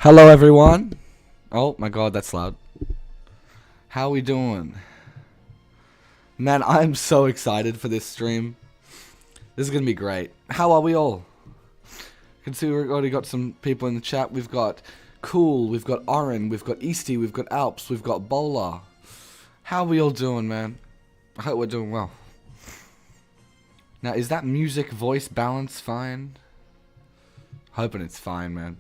Hello, everyone. Oh my god, that's loud. How we doing? Man, I'm so excited for this stream. This is gonna be great. How are we all? You can see we've already got some people in the chat. We've got Cool, we've got Oren, we've got Easty, we've got Alps, we've got Bowler. How are we all doing, man? I hope we're doing well. Now, is that music voice balance fine? Hoping it's fine, man.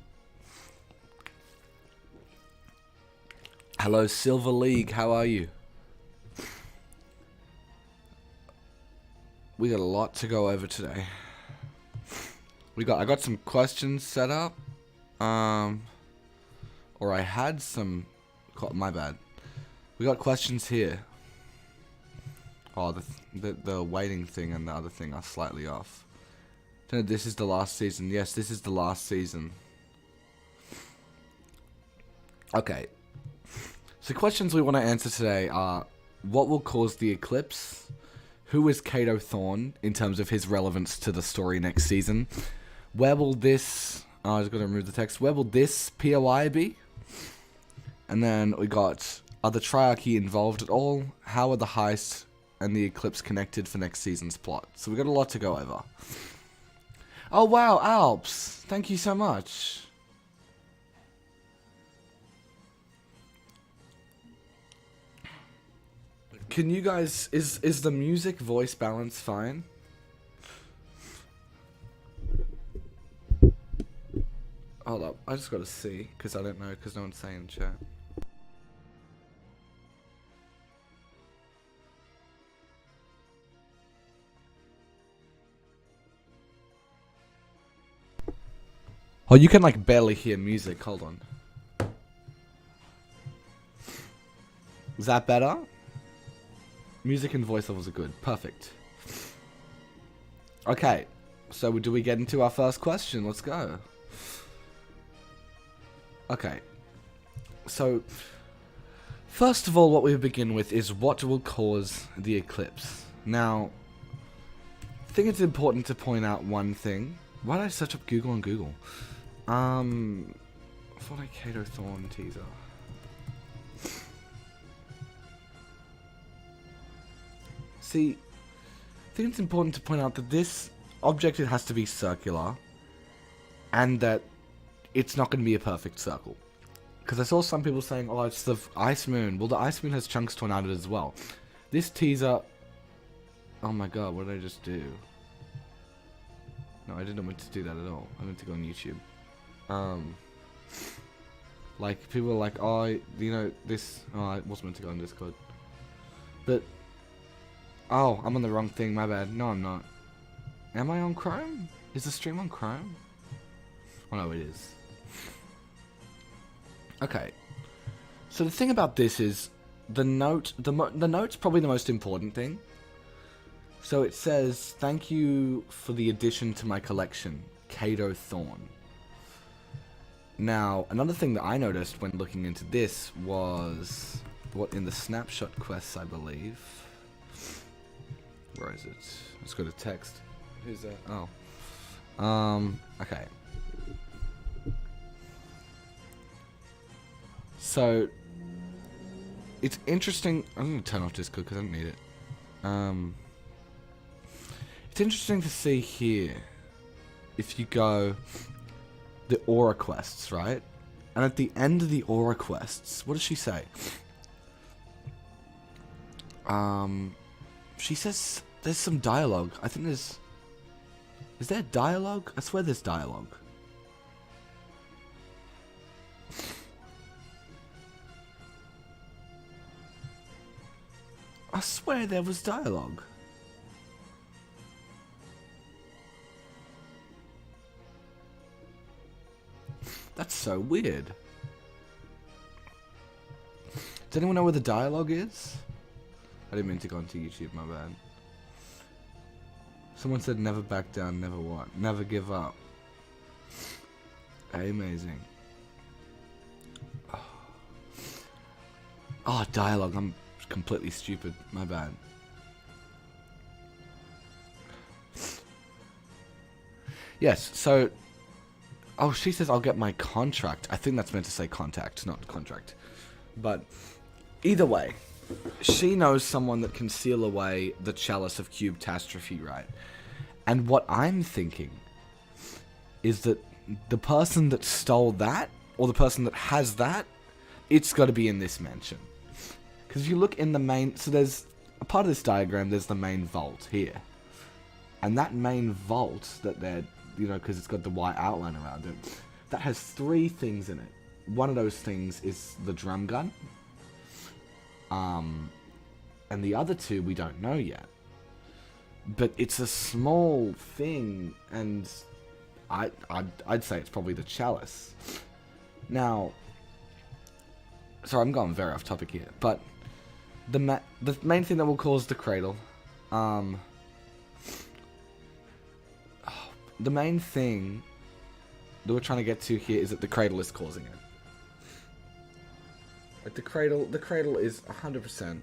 Hello, Silver League. How are you? We got a lot to go over today. I got some questions set up. Or I had some. My bad. We got questions here. Oh, the waiting thing and the other thing are slightly off. This is the last season. Yes, this is the last season. Okay. So questions we want to answer today are: what will cause the eclipse? Who is Kato Thorn in terms of his relevance to the story next season? Where will this... I was going to remove the text. Where will this POI be? And then we got, are the Triarchy involved at all? How are the heist and the eclipse connected for next season's plot? So we got a lot to go over. Oh wow, Alps! Thank you so much. Can you guys... Is the music voice balance fine? Hold up, I just gotta see, because I don't know, because no one's saying in chat. Oh, you can like barely hear music, hold on. Is that better? Music and voiceovers are good, perfect. Okay, so do we get into our first question? Let's go. Okay, so first of all, what we begin with is what will cause the eclipse. Now, I think it's important to point out one thing. Why did I search up Google on Google? Fortnite Kato Thorn teaser. See, I think it's important to point out that this objective has to be circular, and that it's not going to be a perfect circle. Because I saw some people saying, oh, it's the Ice Moon. Well, the Ice Moon has chunks tornado as well. This teaser... Oh my god, what did I just do? No, I didn't mean to do that at all. I meant to go on YouTube. Like, people are like, oh, you know, this... Oh, I wasn't meant to go on Discord. But... Oh, I'm on the wrong thing, my bad. No, I'm not. Am I on Chrome? Is the stream on Chrome? Oh no, it is. Okay. So the thing about this is, the note's probably the most important thing. So it says, thank you for the addition to my collection, Kato Thorn. Now, another thing that I noticed when looking into this was, what in the snapshot quests, I believe. Where is it? Let's go to text. Who's that? Oh. Okay. So, it's interesting. I'm going to turn off Discord because I don't need it. It's interesting to see here, if you go, the aura quests, right? And at the end of the aura quests, what does she say? She says there's some dialogue. I think there's... Is there dialogue? I swear there's dialogue. I swear there was dialogue. That's so weird. Does anyone know where the dialogue is? I didn't mean to go onto YouTube, my bad. Someone said never back down, never what? Never give up. Amazing. Oh, dialogue. I'm completely stupid. My bad. Yes, so Oh, she says I'll get my contract. I think that's meant to say contact, not contract. But either way, she knows someone that can seal away the chalice of Cube-tastrophe, right? And what I'm thinking is that the person that stole that, or the person that has that, it's got to be in this mansion. Because if you look in the main... So there's a part of this diagram, there's the main vault here. And that main vault that they're... You know, because it's got the white outline around it. That has 3 things in it. One of those things is the drum gun. And the other 2 we don't know yet. But it's a small thing, and I'd say it's probably the chalice. Now, sorry, I'm going very off topic here, but the main thing that will cause the cradle, the main thing that we're trying to get to here is that the cradle is causing it. Like the cradle is 100%.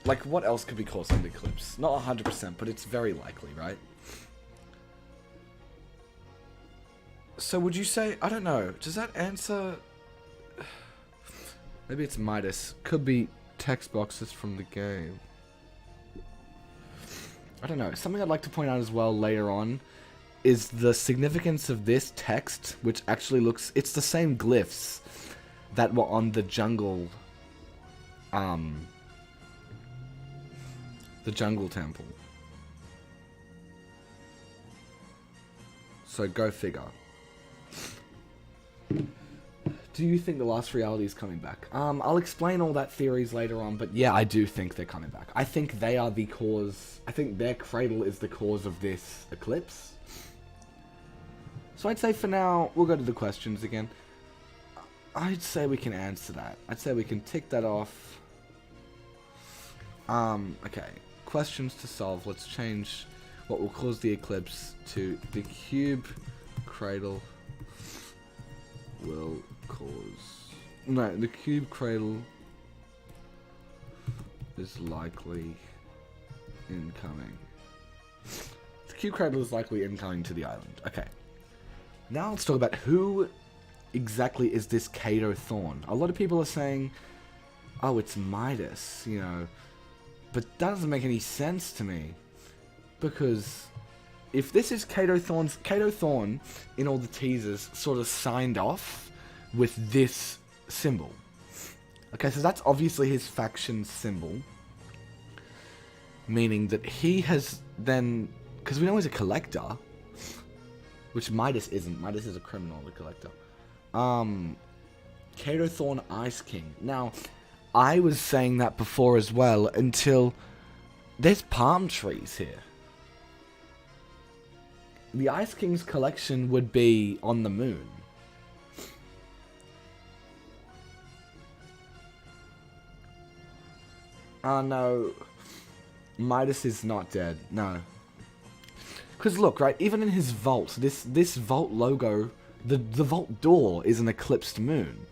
Like, what else could be causing the eclipse? Not 100%, but it's very likely, right? So would you say, I don't know, does that answer... Maybe it's Midas. Could be text boxes from the game. I don't know. Something I'd like to point out as well later on is the significance of this text, which actually looks... It's the same glyphs that were on the jungle... The jungle temple. So go figure. Do you think the last reality is coming back? I'll explain all that theories later on, but yeah, I do think they're coming back. I think they are the cause... I think their cradle is the cause of this eclipse. So I'd say for now, we'll go to the questions again. I'd say we can answer that. I'd say we can tick that off. Okay. Questions to solve. Let's change what will cause the eclipse to the cube cradle will cause... No, the cube cradle is likely incoming. The cube cradle is likely incoming to the island. Okay. Now let's talk about who exactly is this Cato Thorn. A lot of people are saying, oh, it's Midas, you know. But that doesn't make any sense to me. Because if this is Cato Thorn, in all the teasers, sort of signed off with this symbol. Okay, so that's obviously his faction symbol. Meaning that he has then... Because we know he's a collector. Which Midas isn't. Midas is a criminal, the collector. Cato Thorn Ice King. Now... I was saying that before as well, until there's palm trees here. The Ice King's collection would be on the moon. No. Midas is not dead. No. Because look, right, even in his vault, this vault logo, the vault door is an eclipsed moon.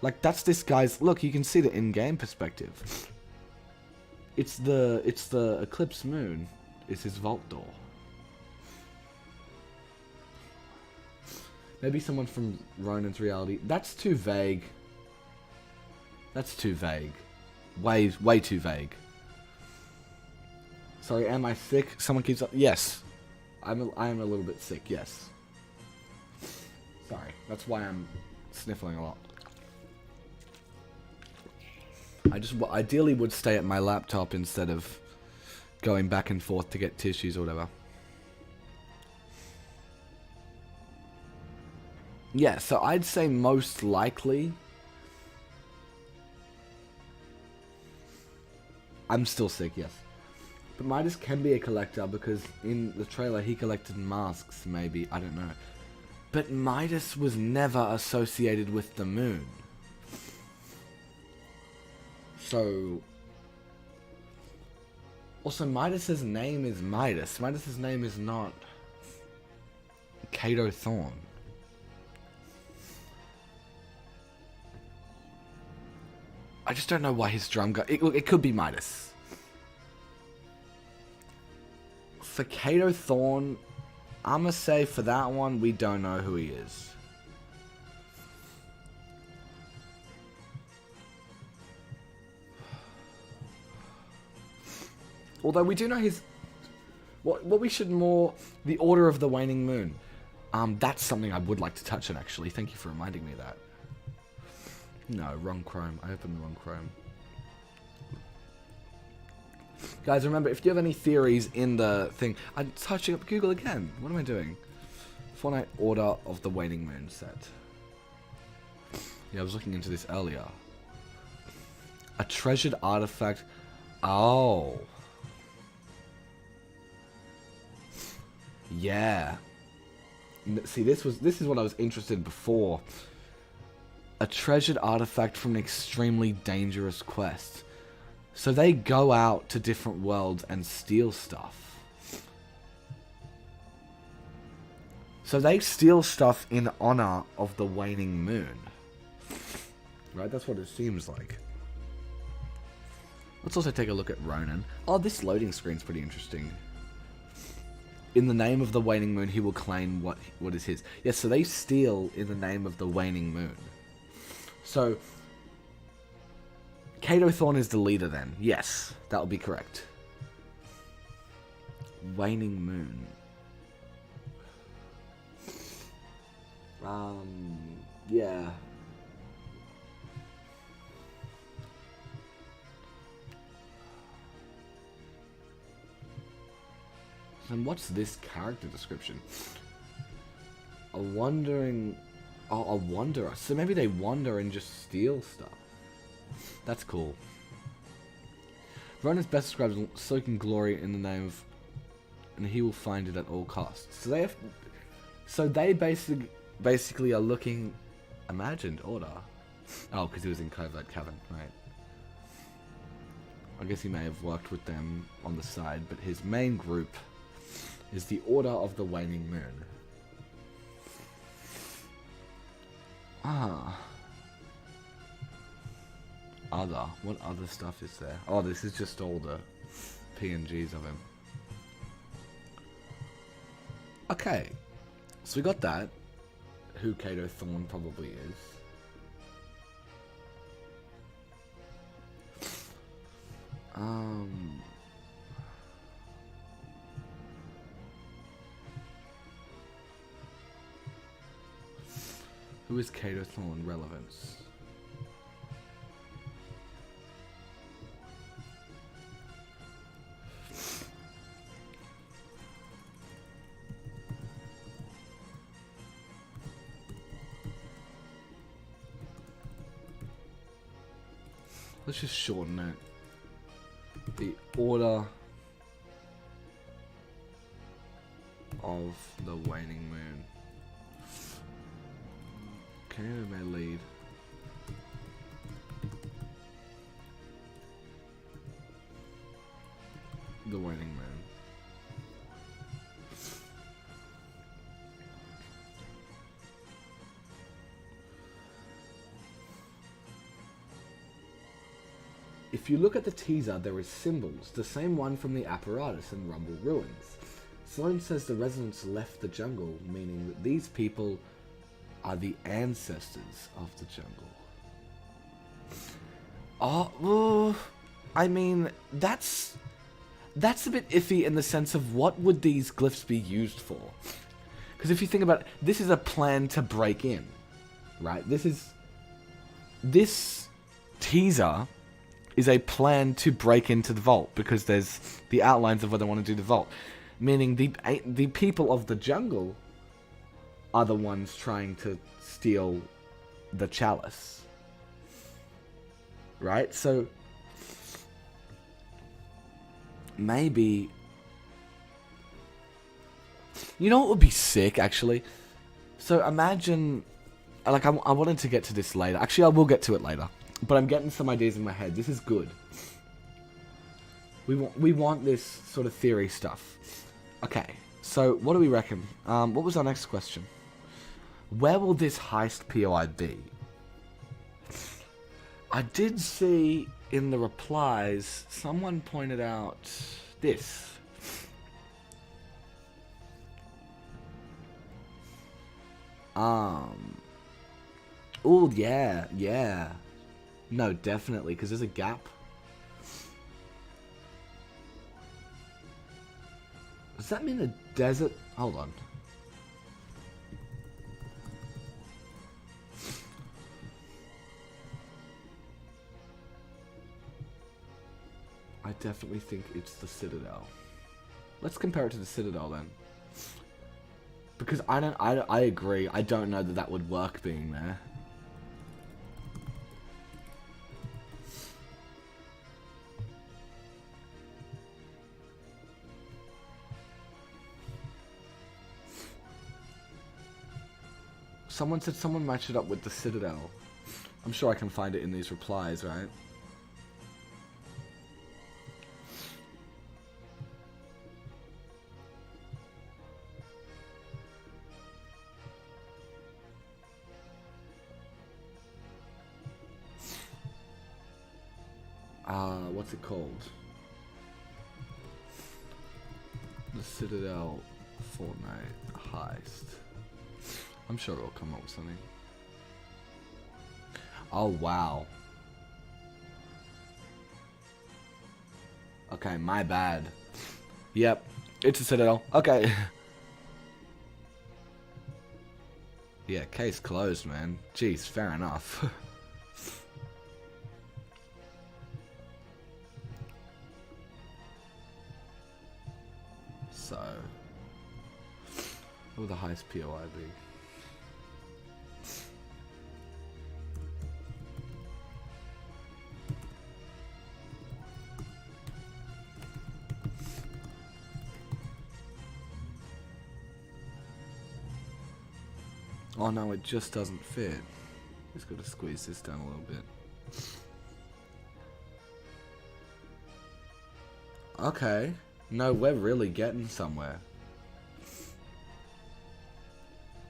Like, that's this guy's... Look, you can see the in-game perspective. It's the eclipse moon. It's his vault door. Maybe someone from Ronan's reality. That's too vague. That's too vague. Way too vague. Sorry, am I sick? Someone keeps up... Yes. I am a little bit sick, yes. Sorry. That's why I'm sniffling a lot. I just ideally would stay at my laptop instead of going back and forth to get tissues or whatever. Yeah, so I'd say most likely... I'm still sick, yes. But Midas can be a collector because in the trailer he collected masks, maybe. I don't know. But Midas was never associated with the moon. So, also Midas's name is Midas. Midas's name is not Cato Thorn. I just don't know why his drum gun... It could be Midas. For Cato Thorn, I'ma say for that one, we don't know who he is. Although we do know his... What we should more... The Order of the Waning Moon. That's something I would like to touch on, actually. Thank you for reminding me of that. No, wrong Chrome. I opened the wrong Chrome. Guys, remember, if you have any theories in the thing... I'm touching up Google again. What am I doing? Fortnite Order of the Waning Moon set. Yeah, I was looking into this earlier. A treasured artifact... Oh... Yeah. See, this is what I was interested in before. A treasured artifact from an extremely dangerous quest. So they go out to different worlds and steal stuff. So they steal stuff in honor of the waning moon. Right, that's what it seems like. Let's also take a look at Ronan. Oh, this loading screen's pretty interesting. In the name of the waning moon, he will claim what is his. Yes, so they steal in the name of the waning moon. So, Kato Thorn is the leader then. Yes, that will be correct. Waning moon. Yeah. And what's this character description? A wandering... Oh, a wanderer. So maybe they wander and just steal stuff. That's cool. Ron is best described as soaking glory in the name of... And he will find it at all costs. So they have... So they basically are looking... Imagined Order. Oh, because he was in Covert Cavern, right. I guess he may have worked with them on the side, but his main group... is the Order of the Waning Moon. What other stuff is there? Oh, this is just all the PNGs of him. Okay. So we got that. Who Kato Thorn probably is. Who is Kato Thorn relevance? Let's just shorten it. The Order of the Waning Moon. Kato may lead. The Waning Moon. If you look at the teaser, there is symbols, the same one from the apparatus in Rumble Ruins. Sloan says the residents left the jungle, meaning that these people are the ancestors of the jungle. Oh, I mean, that's a bit iffy in the sense of what would these glyphs be used for? Because if you think about it, this is a plan to break in, right? This teaser is a plan to break into the vault because there's the outlines of where they want to do the vault. Meaning the people of the jungle are the ones trying to steal the chalice. Right? So maybe... You know what would be sick, actually? So imagine... Like, I wanted to get to this later. Actually, I will get to it later. But I'm getting some ideas in my head. This is good. We want this sort of theory stuff. Okay, so what do we reckon? What was our next question? Where will this heist POI be? I did see in the replies, someone pointed out this. Oh, yeah, yeah. No, definitely, because there's a gap. Does that mean a desert? Hold on. I definitely think it's the Citadel. Let's compare it to the Citadel then. Because I agree. I don't know that that would work being there. Someone said someone matched it up with the Citadel. I'm sure I can find it in these replies, right? What's it called? The Citadel Fortnite heist. I'm sure it'll come up with something. Oh, wow. Okay, my bad. Yep, it's a Citadel. Okay. Yeah, case closed, man. Jeez, fair enough. So, what would the highest POI be? Oh no, it just doesn't fit. Just got to squeeze this down a little bit. Okay. No, we're really getting somewhere.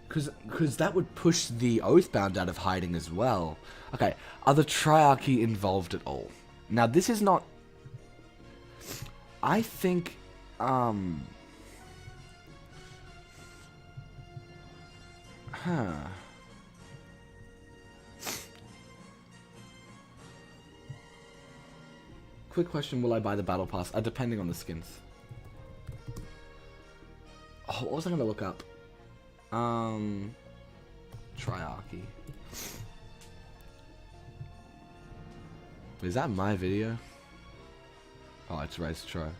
Because that would push the Oathbound out of hiding as well. Okay, are the Triarchy involved at all? Now, this is not... I think... Quick question, will I buy the Battle Pass? Depending on the skins. Oh, what was I going to look up? Triarchy. Is that my video? Oh, it's Race Try. Of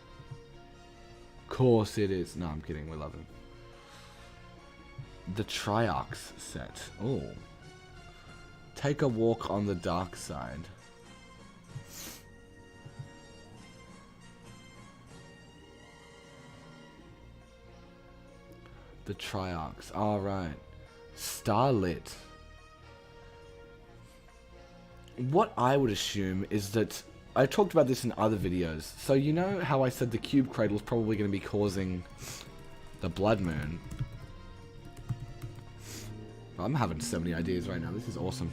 course it is. No, I'm kidding. We love him. The Triarchs set. Oh. Take a walk on the dark side. The Triarchs. Alright. Starlit. What I would assume is that... I talked about this in other videos. So you know how I said the Cube Cradle is probably going to be causing the Blood Moon? I'm having so many ideas right now. This is awesome.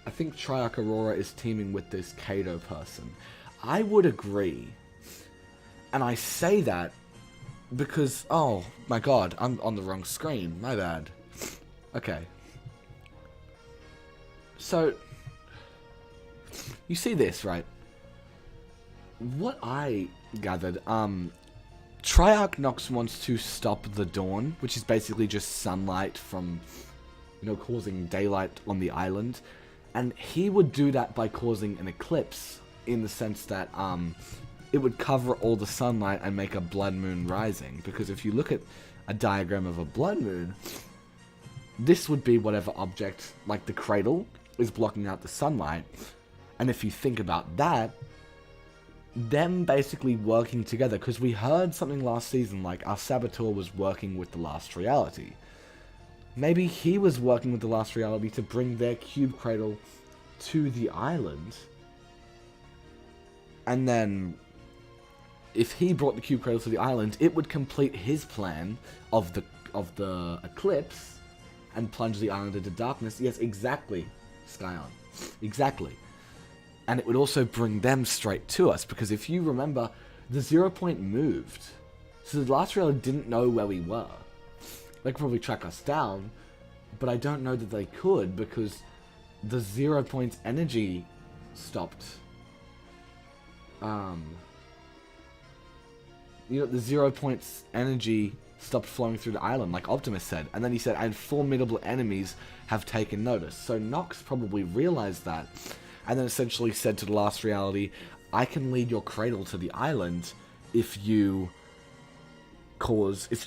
I think Triarch Aurora is teaming with this Kato person. I would agree. And I say that because... Oh, my god. I'm on the wrong screen. My bad. Okay. So... You see this, right? What I gathered, Triarch Nox wants to stop the dawn, which is basically just sunlight from, you know, causing daylight on the island. And he would do that by causing an eclipse, in the sense that, it would cover all the sunlight and make a blood moon rising. Because if you look at a diagram of a blood moon, this would be whatever object, like the cradle, is blocking out the sunlight. And if you think about that, them basically working together, because we heard something last season like our Saboteur was working with the Last Reality. Maybe he was working with the Last Reality to bring their Cube Cradle to the island. And then, if he brought the Cube Cradle to the island, it would complete his plan of the eclipse and plunge the island into darkness. Yes, exactly, Skyon. Exactly. And it would also bring them straight to us, because if you remember, the 0 point moved. So the Last Reality didn't know where we were. They could probably track us down, but I don't know that they could because the 0 points energy stopped. You know, the 0 points energy stopped flowing through the island, like Optimus said. And then he said, and formidable enemies have taken notice. So Nox probably realized that, and then essentially said to the last reality, I can lead your cradle to the island if you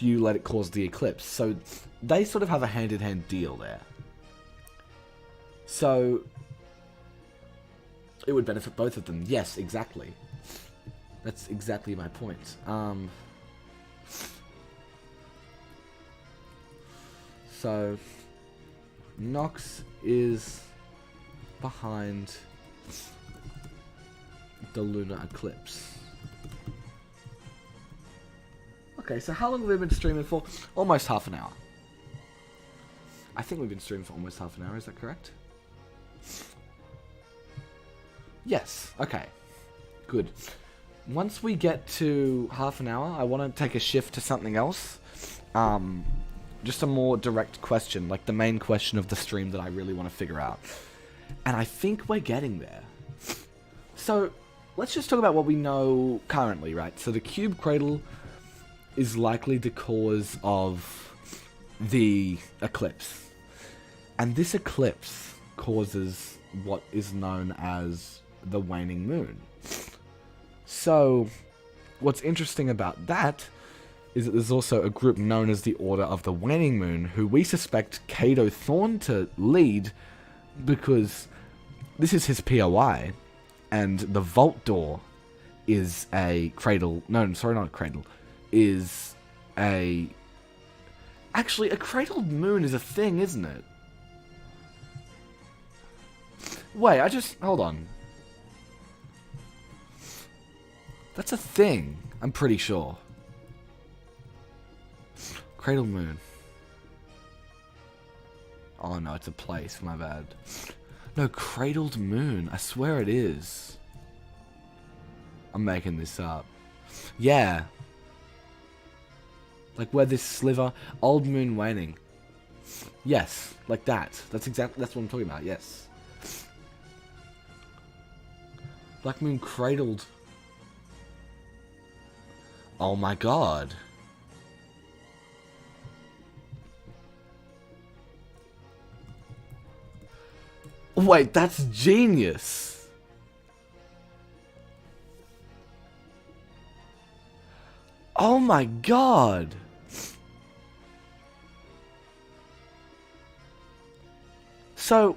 let it cause the eclipse. So they sort of have a hand-in-hand deal there. So it would benefit both of them. Yes, exactly. That's exactly my point. So Nox is behind the lunar eclipse. Okay, so how long have we been streaming for? Almost half an hour. I think we've been streaming for almost half an hour, is that correct? Yes, okay. Good. Once we get to half an hour, I want to take a shift to something else. Just a more direct question, like the main question of the stream that I really want to figure out. And I think we're getting there. So, let's just talk about what we know currently, right? So the cube cradle is likely the cause of the eclipse. And this eclipse causes what is known as the waning moon. So, what's interesting about that is that there's also a group known as the Order of the Waning Moon, who we suspect Kato Thorn to lead because this is his POI, and the vault door is a cradle. No, sorry, not a cradle. Is a... Actually, a cradled moon is a thing, isn't it? Wait, hold on. That's a thing, I'm pretty sure. Cradle moon. Oh no, it's a place, my bad. No, cradled moon, I swear it is. I'm making this up. Yeah. Like where this sliver, old moon waning. Yes, like that. That's what I'm talking about, yes. Black moon cradled. Oh my god. Wait, that's genius. Oh my god. So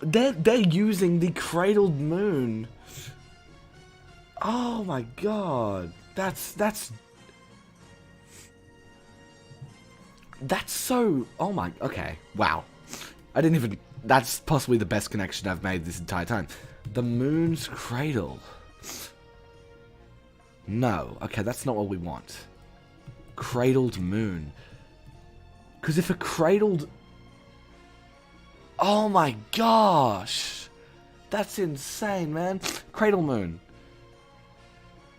they're using the cradled moon. Oh my god. That's so... Oh my... Okay. Wow. I didn't even... That's possibly the best connection I've made this entire time. The moon's cradle. No. Okay, that's not what we want. Cradled moon. Because if a cradled... Oh my gosh. That's insane, man. Cradle moon.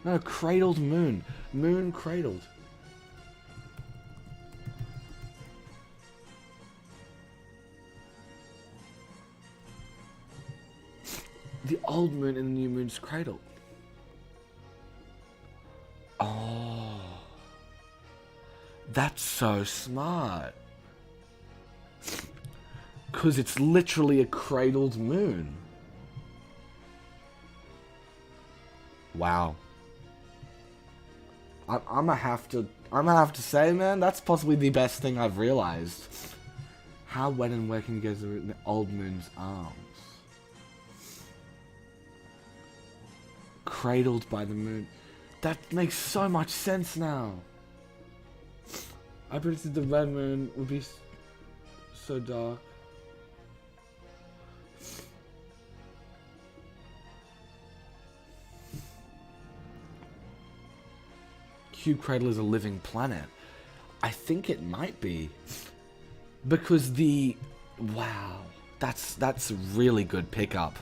No, cradled moon. Moon cradled. The old moon and the new moon's cradle. Oh. That's so smart. Because it's literally a cradled moon. Wow. I'm gonna have to say, man, that's possibly the best thing I've realized. How, when, and where can you get the old moon's arms? Cradled by the moon. That makes so much sense now. I predicted the red moon would be so dark. Cube Cradle is a living planet. I think it might be. Because the... Wow. That's a really good pickup.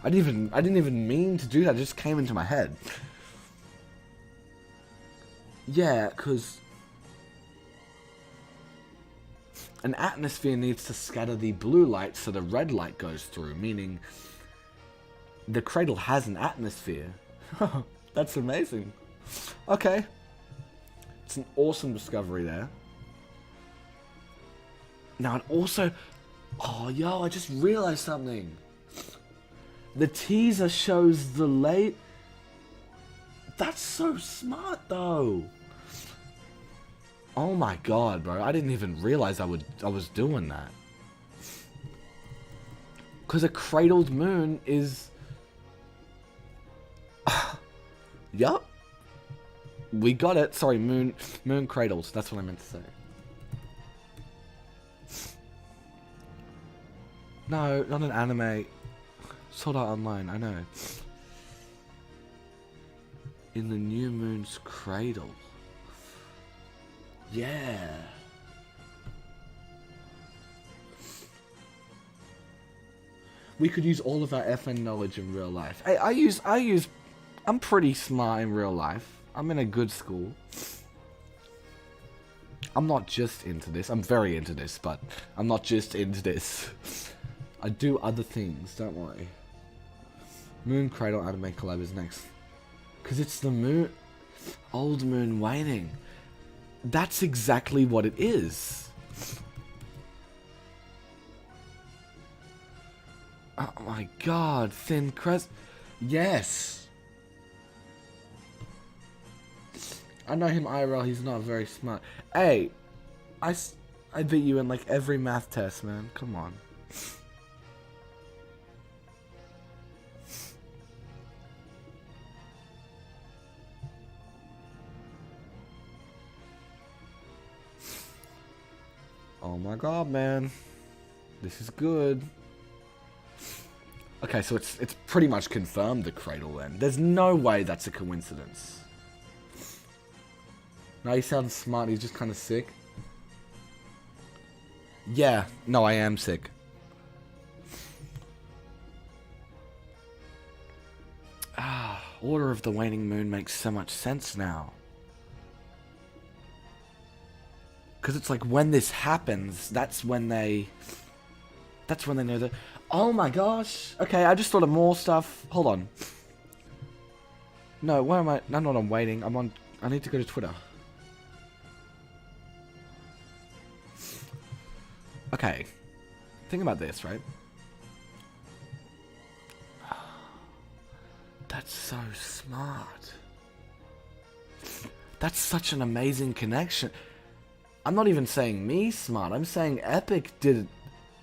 I didn't even mean to do that, it just came into my head. Yeah, because an atmosphere needs to scatter the blue light so the red light goes through, meaning the cradle has an atmosphere. That's amazing. Okay. It's an awesome discovery there. Now it also... Oh, yo, I just realized something. The teaser shows the late... That's so smart, though. Oh my god, bro. I didn't even realize I was doing that. Because a cradled moon is... Yup. We got it. Sorry, moon cradles. That's what I meant to say. No, not an anime. Sword Art Online, I know. In the new moon's cradle. Yeah. We could use all of our FN knowledge in real life. Hey, I'm pretty smart in real life. I'm in a good school. I'm not just into this. I'm very into this, but I'm not just into this. I do other things, don't worry. Moon Cradle anime collab is next. Because it's the moon... Old moon waning. That's exactly what it is. Oh my god, thin crest. Yes. I know him IRL, he's not very smart. Hey, I beat you in like every math test, man. Come on. Oh my god, man. This is good. Okay, so it's pretty much confirmed the cradle then. There's no way that's a coincidence. No, he sounds smart, he's just kind of sick. Yeah, no, I am sick. Ah, Order of the Waning Moon makes so much sense now. Because it's like when this happens, that's when they know that... Oh my gosh! Okay, I just thought of more stuff. Hold on. No, where am I? I'm not on waiting. I need to go to Twitter. Okay. Think about this, right? That's so smart. That's such an amazing connection. I'm not even saying me smart. I'm saying Epic did it.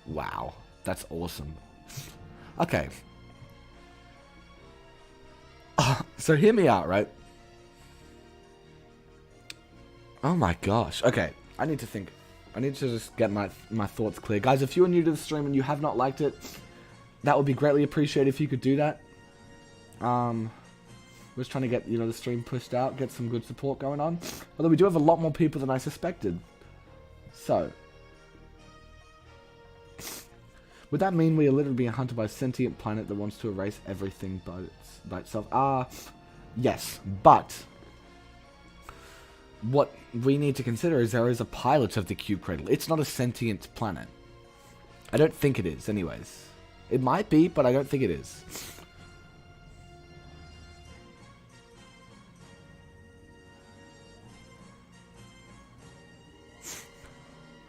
Wow. That's awesome. Okay. So hear me out, right? Oh my gosh. Okay. I need to think. I need to just get my thoughts clear. Guys, if you're new to the stream and you have not liked it, that would be greatly appreciated if you could do that. We're just trying to get, the stream pushed out, get some good support going on. Although we do have a lot more people than I suspected. So, would that mean we are literally being hunted by a sentient planet that wants to erase everything by itself? Yes, but what we need to consider is there is a pilot of the Cube Cradle. It's not a sentient planet. I don't think it is, anyways. It might be, but I don't think it is.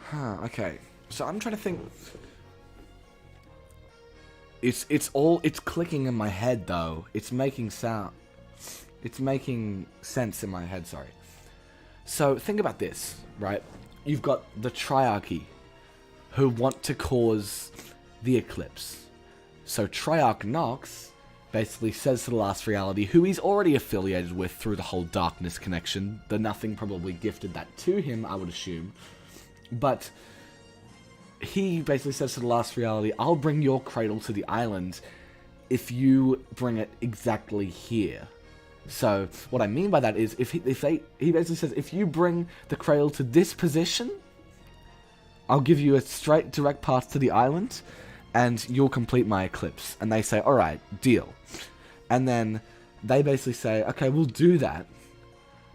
Huh, okay. So I'm trying to think... It's clicking in my head, though. It's making sound. It's making sense in my head, sorry. So, think about this, right? You've got the Triarchy, who want to cause the eclipse. So, Triarch Nox basically says to the Last Reality, who he's already affiliated with through the whole Darkness connection. The Nothing probably gifted that to him, I would assume. But he basically says to the Last Reality, I'll bring your cradle to the island if you bring it exactly here. So, what I mean by that is, he basically says, if you bring the cradle to this position, I'll give you a straight, direct path to the island, and you'll complete my eclipse. And they say, alright, deal. And then they basically say, okay, we'll do that,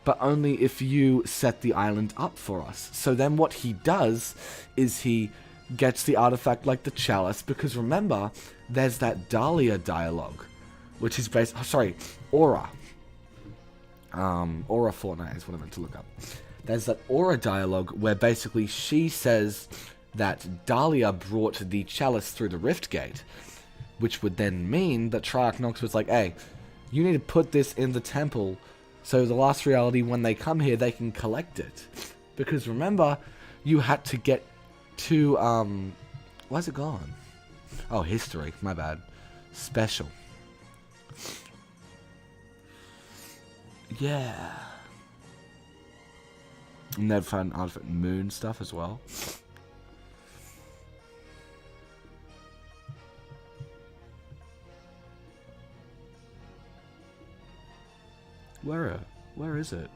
but only if you set the island up for us. So then what he does is he gets the artifact like the chalice, because remember, there's that Dahlia dialogue, which is based... Oh, sorry, Aura. Aura Fortnite is what I meant to look up. There's that Aura dialogue where basically she says that Dahlia brought the chalice through the Rift Gate, which would then mean that Triarch Nox was like, hey, you need to put this in the temple so the last reality, when they come here, they can collect it. Because remember, you had to get to, why's it gone? Oh, history, my bad. Special. Yeah. And they'd find artifact moon stuff as well. Where is it?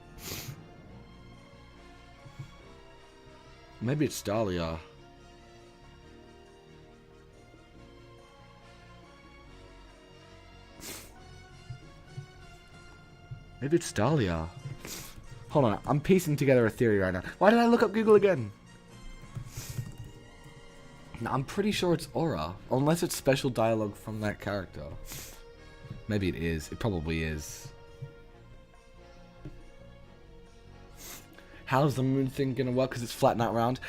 Maybe it's Dahlia. Maybe it's Dahlia. Hold on, I'm piecing together a theory right now. Why did I look up Google again? No, I'm pretty sure it's Aura. Unless it's special dialogue from that character. Maybe it is. It probably is. How's the moon thing gonna work? Because it's flat, not round?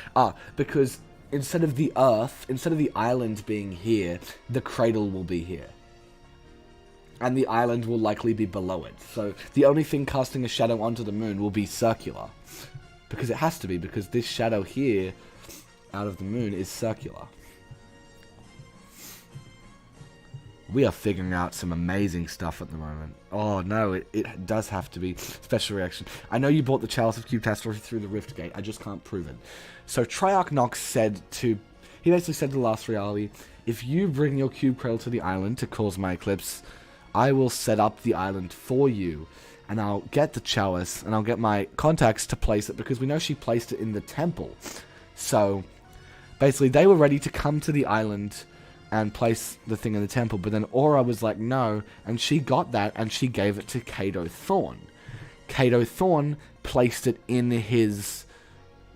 Because instead of the Earth, instead of the island being here, the cradle will be here. And the island will likely be below it. So the only thing casting a shadow onto the moon will be circular. Because it has to be, because this shadow here, out of the moon, is circular. We are figuring out some amazing stuff at the moment. Oh no, it does have to be special reaction. I know you bought the Chalice of Catastrophe through the Rift Gate, I just can't prove it. So Triarch Nox said to... He basically said to the last reality, if you bring your cube cradle to the island to cause my eclipse, I will set up the island for you. And I'll get the chalice, and I'll get my contacts to place it, because we know she placed it in the temple. So, basically, they were ready to come to the island and place the thing in the temple, but then Aura was like, no, and she got that, and she gave it to Kato Thorn. Kato Thorn placed it in his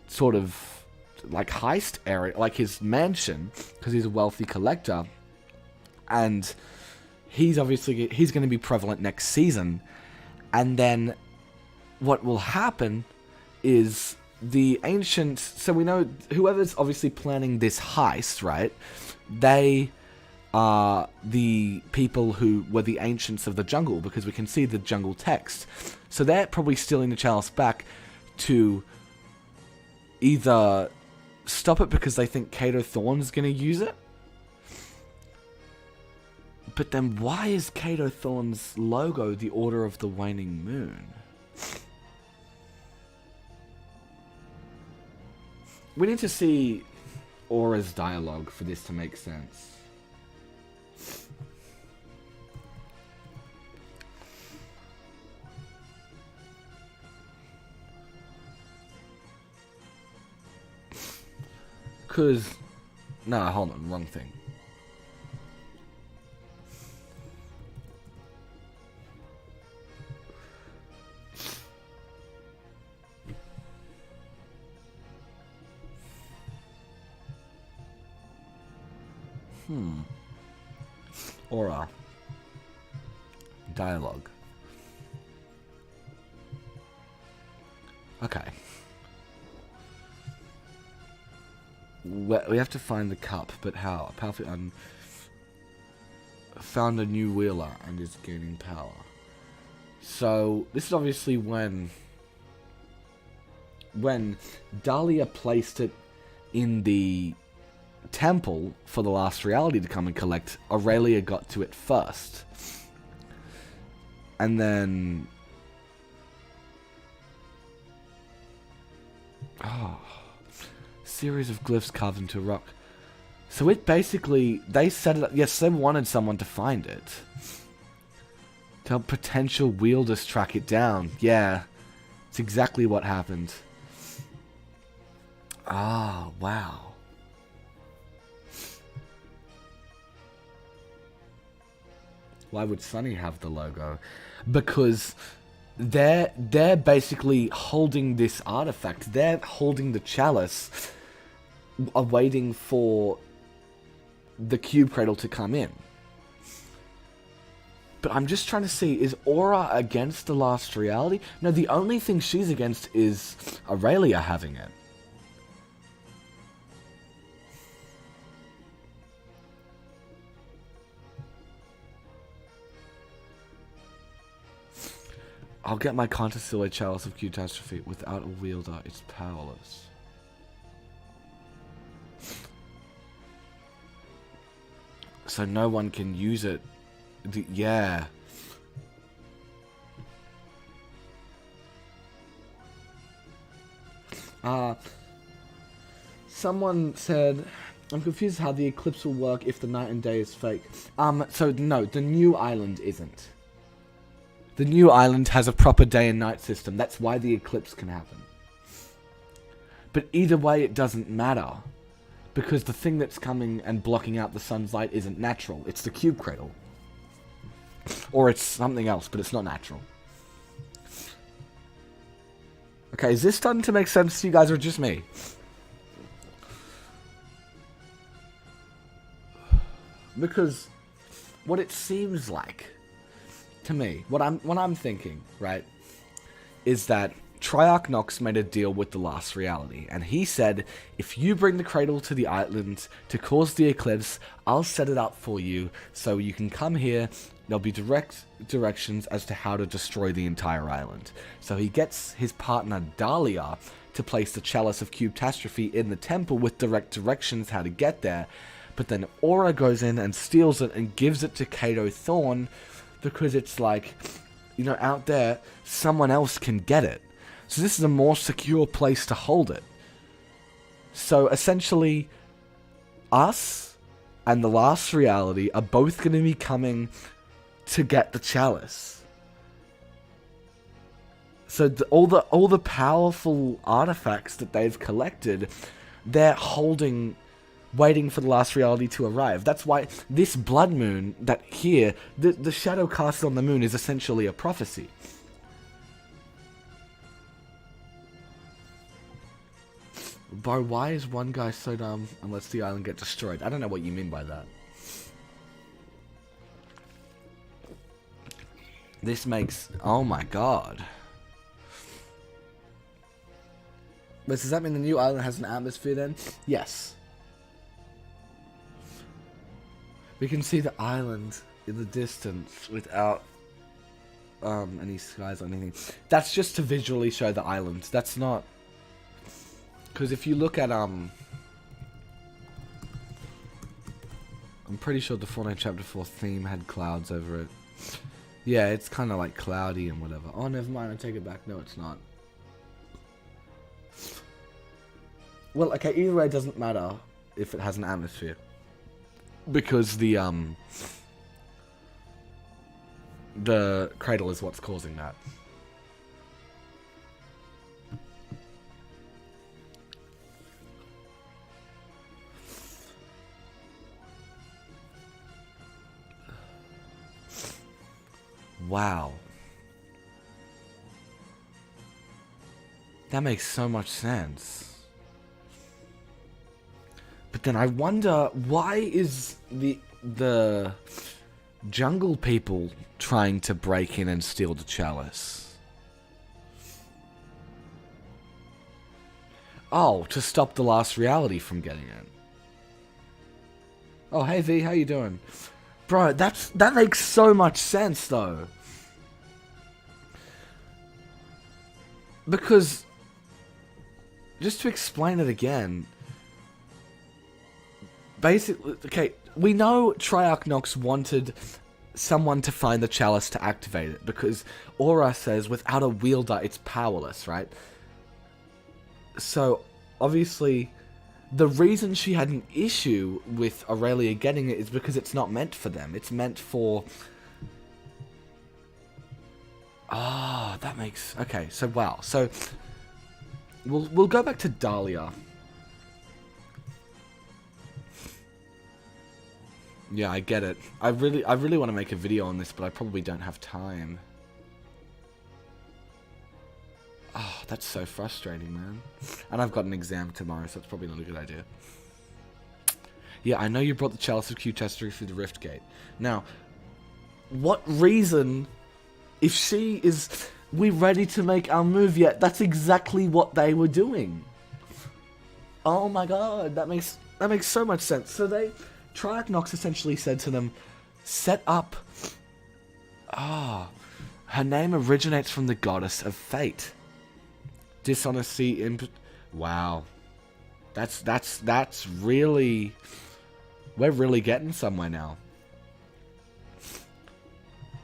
sort of, like, heist area, like his mansion, because he's a wealthy collector, and he's going to be prevalent next season. And then what will happen is the ancient... So we know whoever's obviously planning this heist, right? They are the people who were the ancients of the jungle, because we can see the jungle text. So they're probably stealing the chalice back to either stop it because they think Kato Thorn's going to use it. But then why is Kato Thorn's logo the Order of the Waning Moon? We need to see Aura's dialogue for this to make sense. Cause... No, hold on, wrong thing. Aura. Dialogue. Okay. We have to find the cup, but how? Powerful. Found a new wheeler and is gaining power. So this is obviously when Dahlia placed it in the temple for the last reality to come and collect. Aurelia got to it first, and then series of glyphs carved into rock. So it basically, they set it up. Yes, they wanted someone to find it, to help potential wielders track it down. Yeah, it's exactly what happened. Wow. Why would Sunny have the logo? Because they're basically holding this artifact. They're holding the chalice, waiting for the cube cradle to come in. But I'm just trying to see, is Aura against the last reality? No, the only thing she's against is Aurelia having it. I'll get my Contestilla Chalice of Catastrophe. Without a wielder, it's powerless. So no one can use it. Yeah. Someone said, I'm confused how the eclipse will work if the night and day is fake. So no, the new island isn't. The new island has a proper day and night system. That's why the eclipse can happen. But either way, it doesn't matter. Because the thing that's coming and blocking out the sun's light isn't natural. It's the cube cradle. Or it's something else, but it's not natural. Okay, is this starting to make sense to you guys or just me? Because what it seems like to me, what I'm thinking, right, is that Triarch Nox made a deal with the last reality, and he said, if you bring the cradle to the island to cause the eclipse, I'll set it up for you so you can come here. There'll be direct directions as to how to destroy the entire island. So he gets his partner Dahlia to place the Chalice of Catastrophe in the temple with direct directions how to get there, but then Aura goes in and steals it and gives it to Kato Thorn because it's like, you know, out there, someone else can get it. So this is a more secure place to hold it. So essentially, us and the last reality are both going to be coming to get the chalice. So all the powerful artifacts that they've collected, they're holding, waiting for the last reality to arrive. That's why this blood moon, that here, the shadow cast on the moon is essentially a prophecy. Bro, why is one guy so dumb and lets the island get destroyed? I don't know what you mean by that. This makes... Oh my god. But does that mean the new island has an atmosphere then? Yes. We can see the island in the distance without any skies or anything. That's just to visually show the island. That's not... Because if you look at, I'm pretty sure the Fortnite Chapter 4 theme had clouds over it. Yeah, it's kind of like cloudy and whatever. Oh, never mind, I take it back. No, it's not. Well, okay, either way, it doesn't matter if it has an atmosphere. Because the cradle is what's causing that. Wow. That makes so much sense. But then I wonder, why is the jungle people trying to break in and steal the chalice? Oh, to stop the last reality from getting it. Oh, hey V, how you doing? Bro, that makes so much sense, though. Because, just to explain it again, basically, okay, we know Triarch Nox wanted someone to find the chalice to activate it, because Aura says without a wielder, it's powerless, right? So, obviously... The reason she had an issue with Aurelia getting it is because it's not meant for them. It's meant for... Ah, that makes... Okay, so wow. So, we'll go back to Dahlia. Yeah, I get it. I really want to make a video on this, but I probably don't have time. Oh, that's so frustrating, man. And I've got an exam tomorrow, so it's probably not a good idea. Yeah, I know you brought the Chalice of Q Tester through the Rift Gate. Now, what reason, if she is... We ready to make our move yet? That's exactly what they were doing. Oh my god, that makes so much sense. So Triarch Nox essentially said to them, set up... her name originates from the goddess of fate. Dishonesty, wow. That's really... We're really getting somewhere now.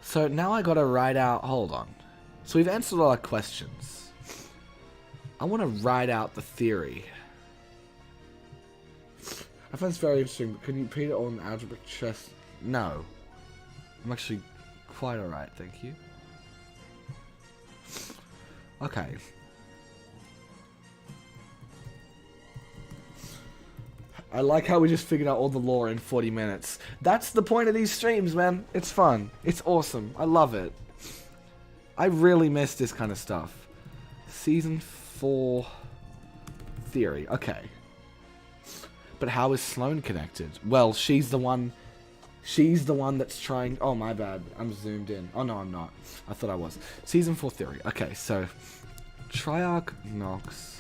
So now I gotta write out... Hold on. So we've answered all our questions. I want to write out the theory. I find this very interesting, but can you repeat it on algebraic chess? No. I'm actually quite alright, thank you. Okay. I like how we just figured out all the lore in 40 minutes. That's the point of these streams, man. It's fun. It's awesome. I love it. I really miss this kind of stuff. Season 4 theory. Okay. But how is Sloane connected? Well, she's the one that's trying... Oh, my bad. I'm zoomed in. Oh, no, I'm not. I thought I was. Season 4 theory. Okay, so... Triarch Nox...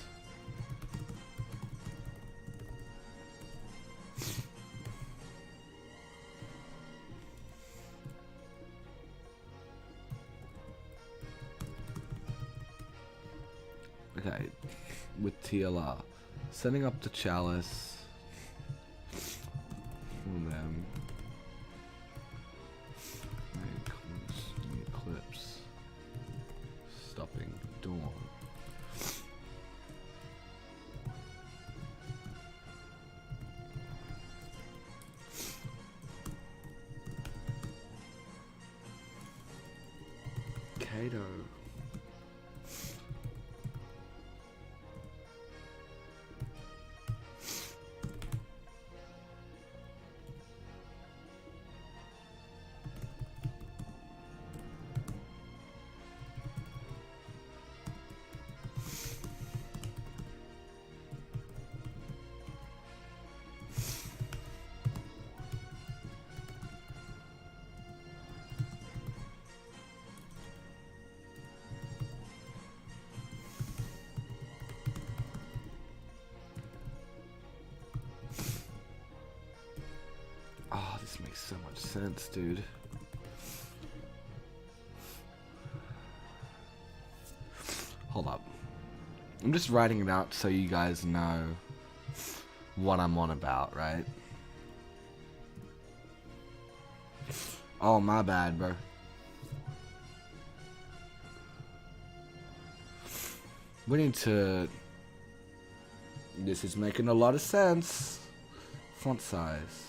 Okay, with TLR. Setting up the Chalice. For them. Eclipse. Stopping Dawn. Kato. Oh, this makes so much sense, dude. Hold up. I'm just writing it out so you guys know what I'm on about, right? Oh, my bad, bro. We need to... This is making a lot of sense. Font size.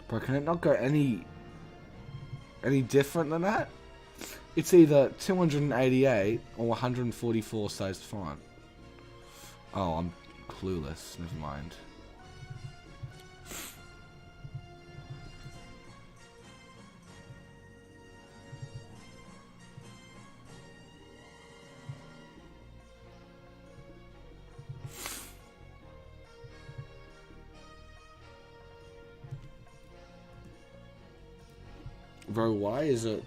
Bro, can it not go any different than that? It's either 288 or 144 sized font. Oh, I'm clueless. Never mind. Bro, why is it...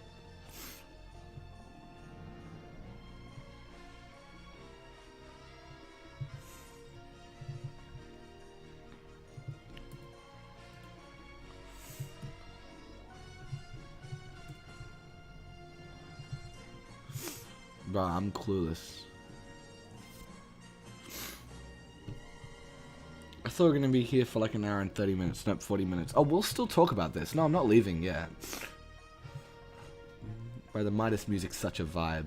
Bro, I'm clueless. I thought we were going to be here for like an hour and 30 minutes, nope, 40 minutes. Oh, we'll still talk about this. No, I'm not leaving yet. Bro, the Midas music's such a vibe.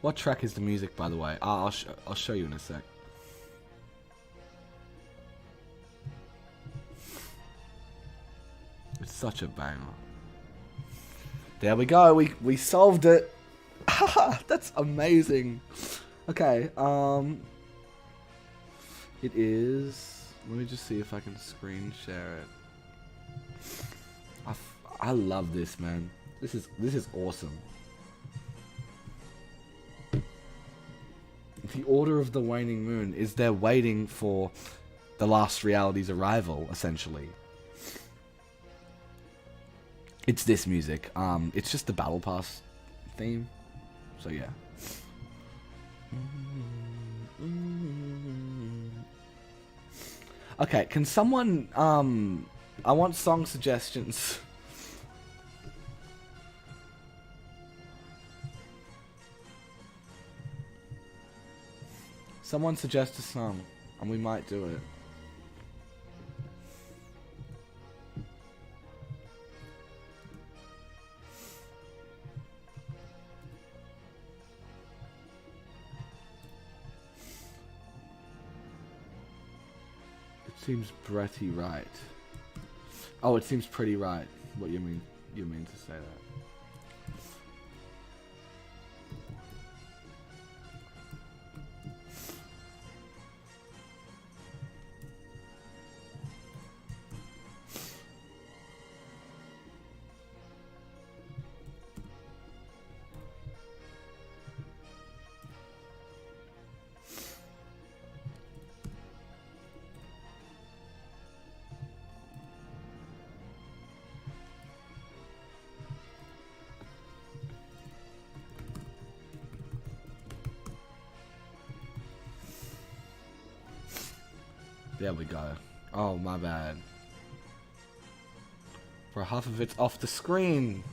What track is the music, by the way? I'll show you in a sec. It's such a banger. There we go. We solved it. Haha, that's amazing. Okay. It is. Let me just see if I can screen share it. I love this, man. This is awesome. The Order of the Waning Moon is they're waiting for the last reality's arrival, essentially. It's this music. It's just the Battle Pass theme. So yeah. Okay, can someone I want song suggestions. Someone suggest a song, and we might do it. It seems pretty right. Oh, it seems pretty right. What you mean? You mean to say that? There we go. Oh, my bad. For half of it's off the screen.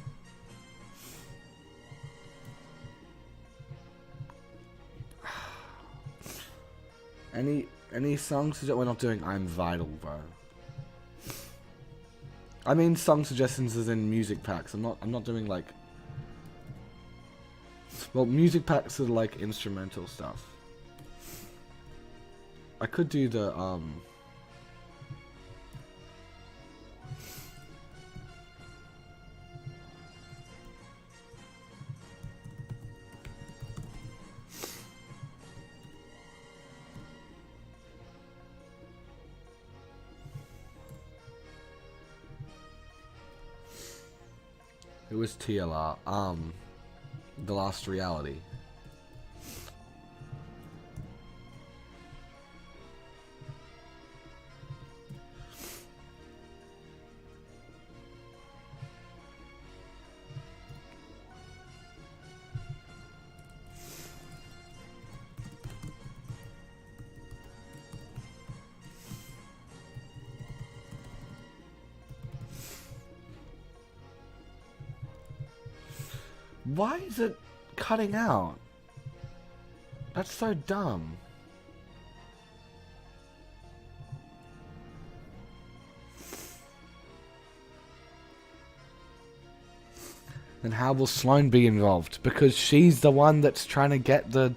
Any songs that we're not doing? I'm Vital, bro. I mean song suggestions as in music packs. I'm not doing like. Well, music packs are like instrumental stuff. I could do the it was TLR, The Last Reality. Why is it cutting out? That's so dumb. Then how will Sloane be involved? Because she's the one that's trying to get the...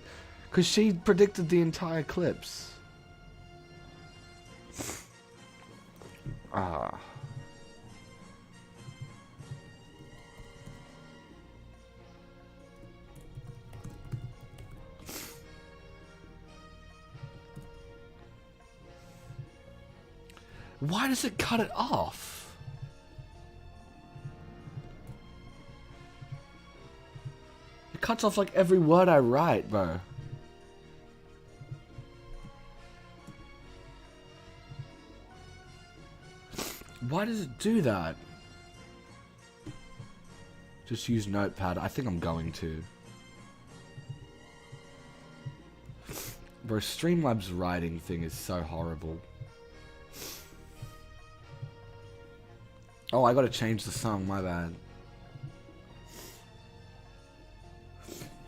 Because she predicted the entire eclipse. Ah. Why does it cut it off? It cuts off like every word I write, bro. Why does it do that? Just use Notepad. I think I'm going to. Bro, Streamlabs writing thing is so horrible. Oh, I gotta change the song, my bad.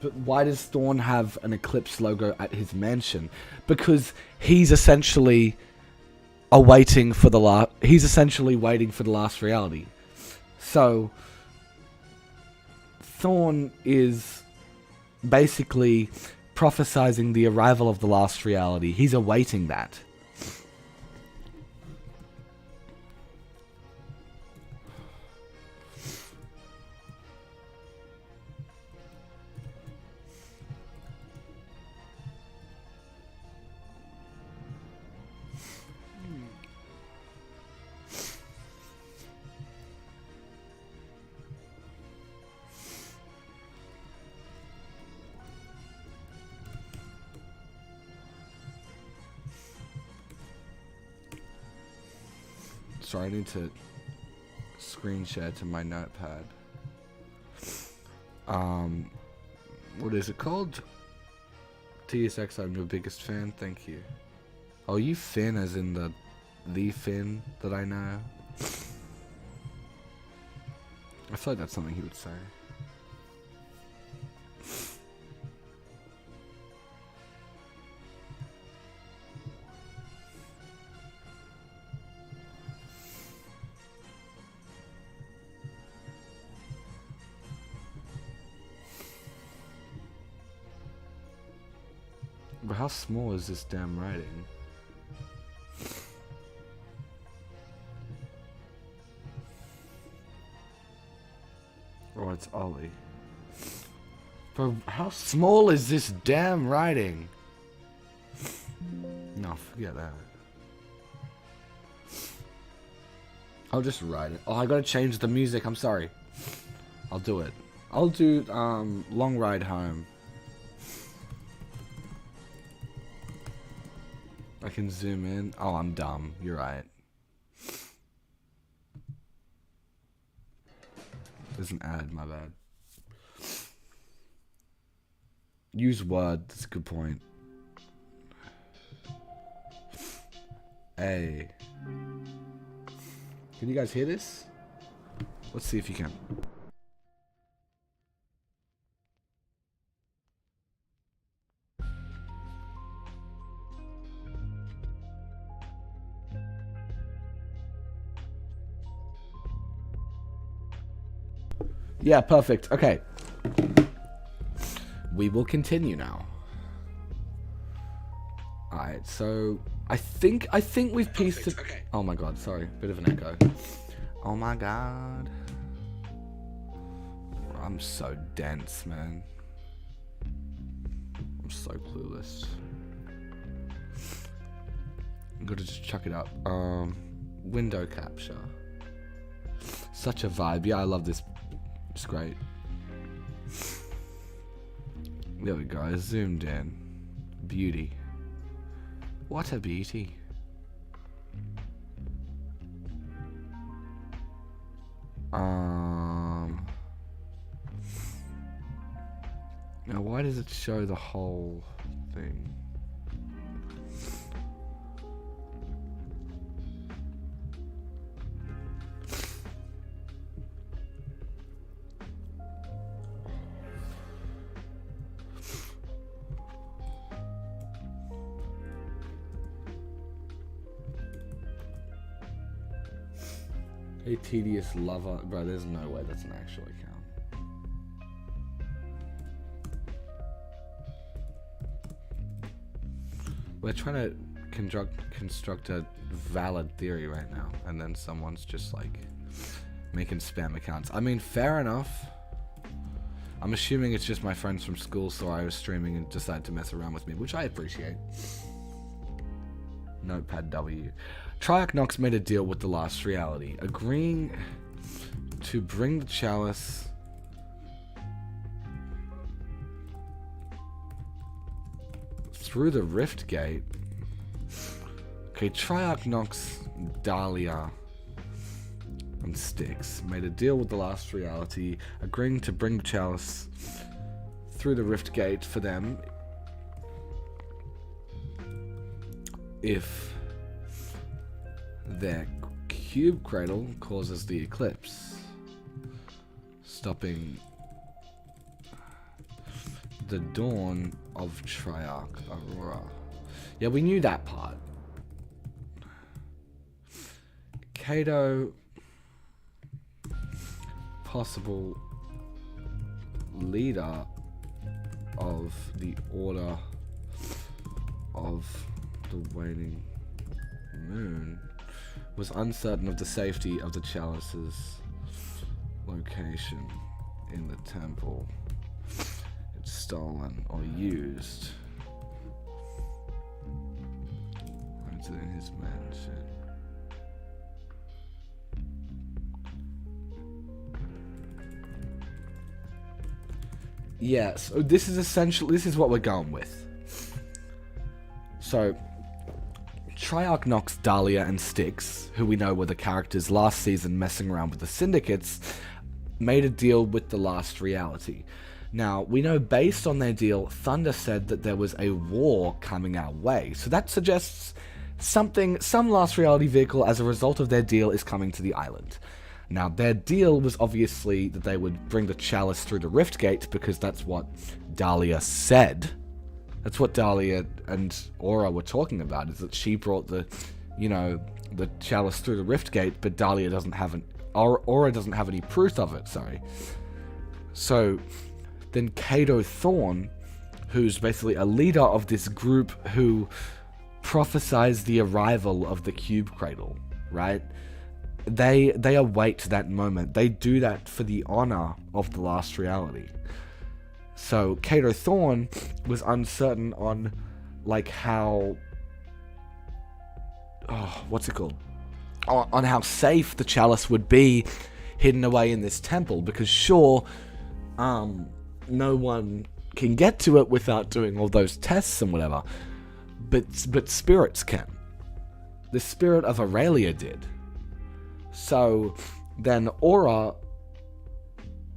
But why does Thorn have an Eclipse logo at his mansion? Because he's essentially waiting for the last reality. So Thorn is basically prophesizing the arrival of the last reality. He's awaiting that. Sorry, I need to screen share to my notepad. What is it called? TSX, I'm your biggest fan, thank you. Oh, you Finn as in the Finn that I know? I feel like that's something he would say. But how small is this damn writing? Oh, it's Ollie. But how small is this damn writing? No, forget that. I'll just write it. Oh, I gotta change the music. I'm sorry. I'll do it. I'll do Long Ride Home. I can zoom in. Oh, I'm dumb. You're right. There's an ad, my bad. Use Word. That's a good point. Hey. Can you guys hear this? Let's see if you can. Yeah, perfect. Okay. We will continue now. Alright, so I think we've pieced it. Okay. Oh my god, sorry. Bit of an echo. Oh my god. I'm so dense, man. I'm so clueless. I'm gonna just chuck it up. Window capture. Such a vibe. Yeah, I love this. It's great. There we go. I zoomed in. Beauty. What a beauty. Now, why does it show the whole thing? A tedious lover. Bro, there's no way that's an actual account. We're trying to construct a valid theory right now, and then someone's just like making spam accounts. I mean, fair enough. I'm assuming it's just my friends from school saw I was streaming and decided to mess around with me, which I appreciate. Notepad W. Triarch Nox made a deal with the last reality, agreeing to bring the chalice through the rift gate. Okay, Triarch Nox, Dahlia, and Styx made a deal with the last reality, agreeing to bring the chalice through the rift gate for them if their cube cradle causes the eclipse, stopping the dawn of Triarch Aurora. Yeah, we knew that part. Kato, possible leader of the Order of the Waning Moon was uncertain of the safety of the chalice's location in the temple. It's stolen or used. It's in his mansion. Yeah, so this is what we're going with. So, Triarch Nox, Dahlia, and Styx, who we know were the characters last season messing around with the syndicates, made a deal with the last reality. Now, we know based on their deal, Thunder said that there was a war coming our way. So that suggests some last reality vehicle as a result of their deal is coming to the island. Now, their deal was obviously that they would bring the chalice through the Rift Gate, because that's what Dahlia said. That's what Dahlia and Aura were talking about, is that she brought the chalice through the Rift Gate, but Dahlia doesn't have Aura doesn't have any proof of it, sorry. So, then Kato Thorn, who's basically a leader of this group who prophesies the arrival of the Cube Cradle, right? They await that moment. They do that for the honor of the last reality. So Kato Thorn was uncertain on, like, how... Oh, what's it called? On how safe the chalice would be hidden away in this temple. Because sure, no one can get to it without doing all those tests and whatever. But spirits can. The spirit of Aurelia did. So then Aura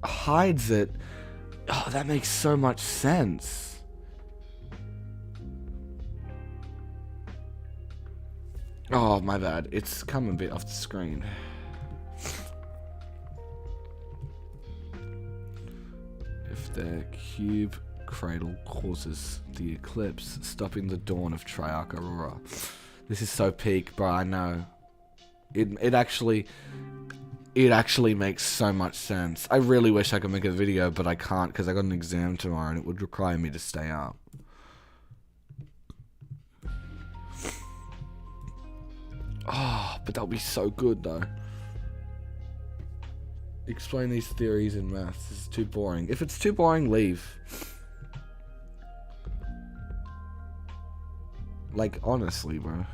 hides it. Oh, that makes so much sense. Oh, my bad. It's come a bit off the screen. If the Cube Cradle causes the eclipse, stopping the dawn of Triarch Aurora. This is so peak, bro, I know. It actually makes so much sense. I really wish I could make a video, but I can't because I got an exam tomorrow and it would require me to stay up. Oh, but that would be so good though. Explain these theories in maths. This is too boring. If it's too boring, leave. Like, honestly, bro.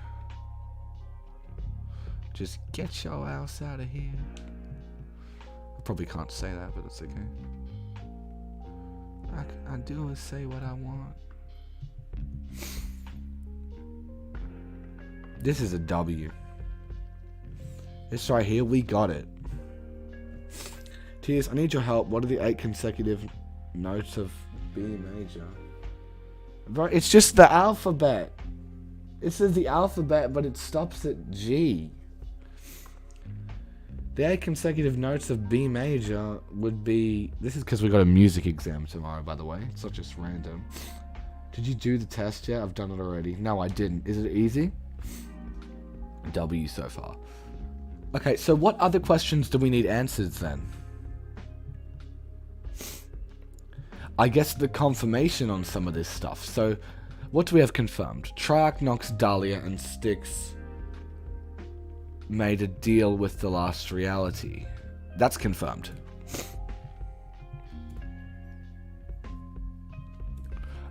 Just get your ass out of here. I probably can't say that, but it's okay. I do and say what I want. This is a W. This right here, we got it. Tears, I need your help. What are the 8 consecutive notes of B major? Bro, it's just the alphabet. It says the alphabet, but it stops at G. The 8 consecutive notes of B major would be... This is because we got a music exam tomorrow, by the way. It's not just random. Did you do the test yet? I've done it already. No, I didn't. Is it easy? W so far. Okay, so what other questions do we need answered then? I guess the confirmation on some of this stuff. So, what do we have confirmed? Triarch Nox, Dahlia, and Styx made a deal with the last reality. That's confirmed.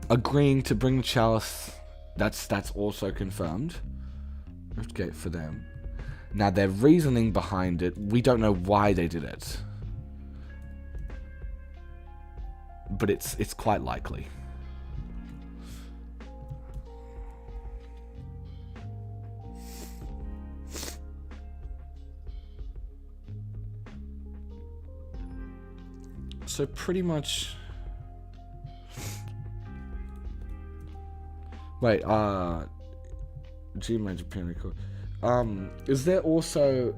Agreeing to bring the chalice, that's also confirmed. Riftgate for them. Now their reasoning behind it, we don't know why they did it. But it's quite likely. So pretty much... Wait, G major piano chord. Is there also...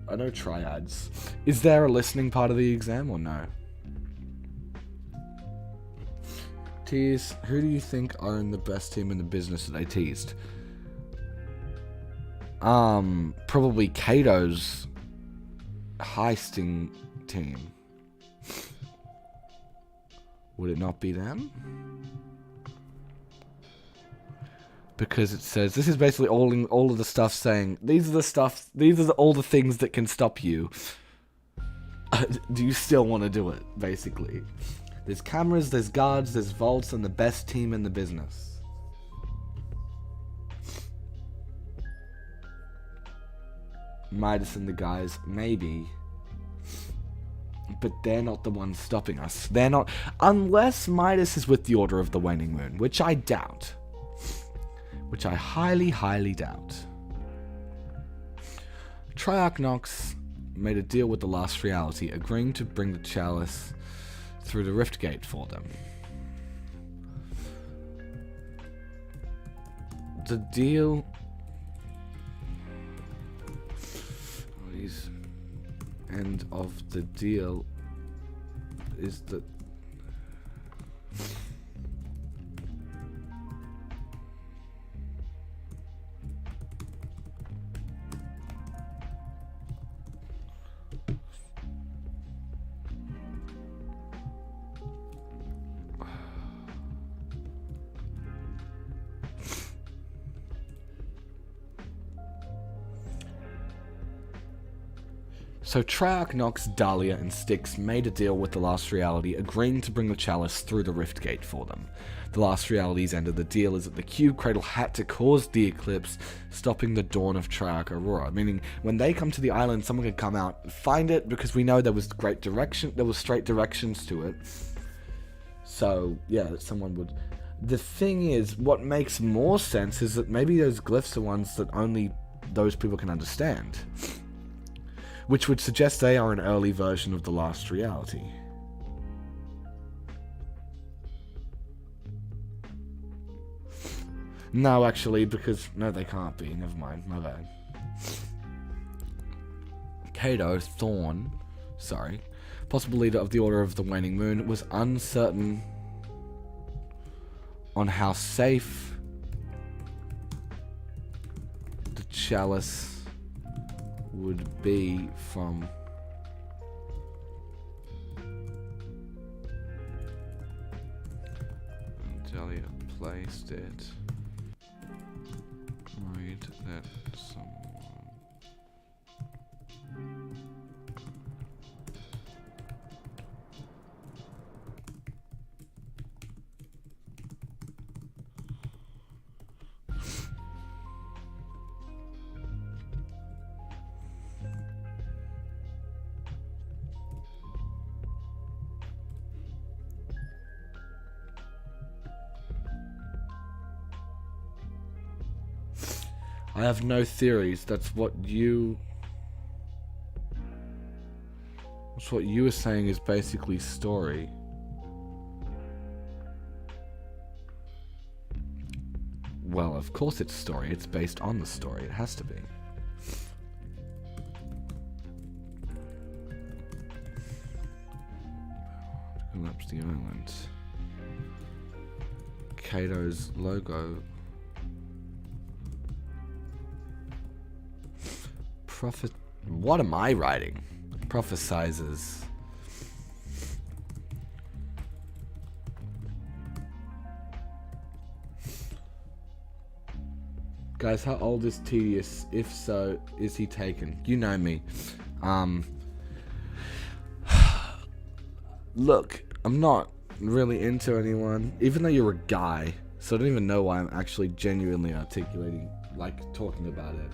I know triads. Is there a listening part of the exam or no? Tease, who do you think own the best team in the business that they teased? Probably Kato's heisting team. Would it not be them? Because it says, this is basically all of the stuff saying, these are all the things that can stop you. Do you still want to do it, basically? There's cameras, there's guards, there's vaults, and the best team in the business. Midas and the guys, maybe. But they're not the ones stopping us. They're not, unless Midas is with the Order of the Waning Moon, which I doubt. Which I highly, highly doubt. Triarch Nox made a deal with the Last Reality, agreeing to bring the chalice through the Rift Gate for them. The deal... End of the deal is that... So Triarch Nox, Dahlia, and Styx made a deal with the Last Reality, agreeing to bring the chalice through the Rift Gate for them. The Last Reality's end of the deal is that the Cube Cradle had to cause the eclipse, stopping the dawn of Triarch Aurora. Meaning, when they come to the island, someone could come out and find it, because we know there was straight directions to it. So, yeah, someone would... The thing is, what makes more sense is that maybe those glyphs are ones that only those people can understand. Which would suggest they are an early version of the Last Reality. No, actually, because... No, they can't be. Never mind. My bad. Cato Thorn, possible leader of the Order of the Waning Moon, was uncertain on how safe the chalice would be from Dahlia placed it. Worried that someone I have no theories. That's what you were saying is basically story. Well, of course it's story. It's based on the story. It has to be. Collapse the island. Cato's logo. What am I writing? Prophesizes. Guys, how old is Tedious? If so, is he taken? You know me. Look, I'm not really into anyone, even though you're a guy, so I don't even know why I'm actually genuinely articulating, talking about it.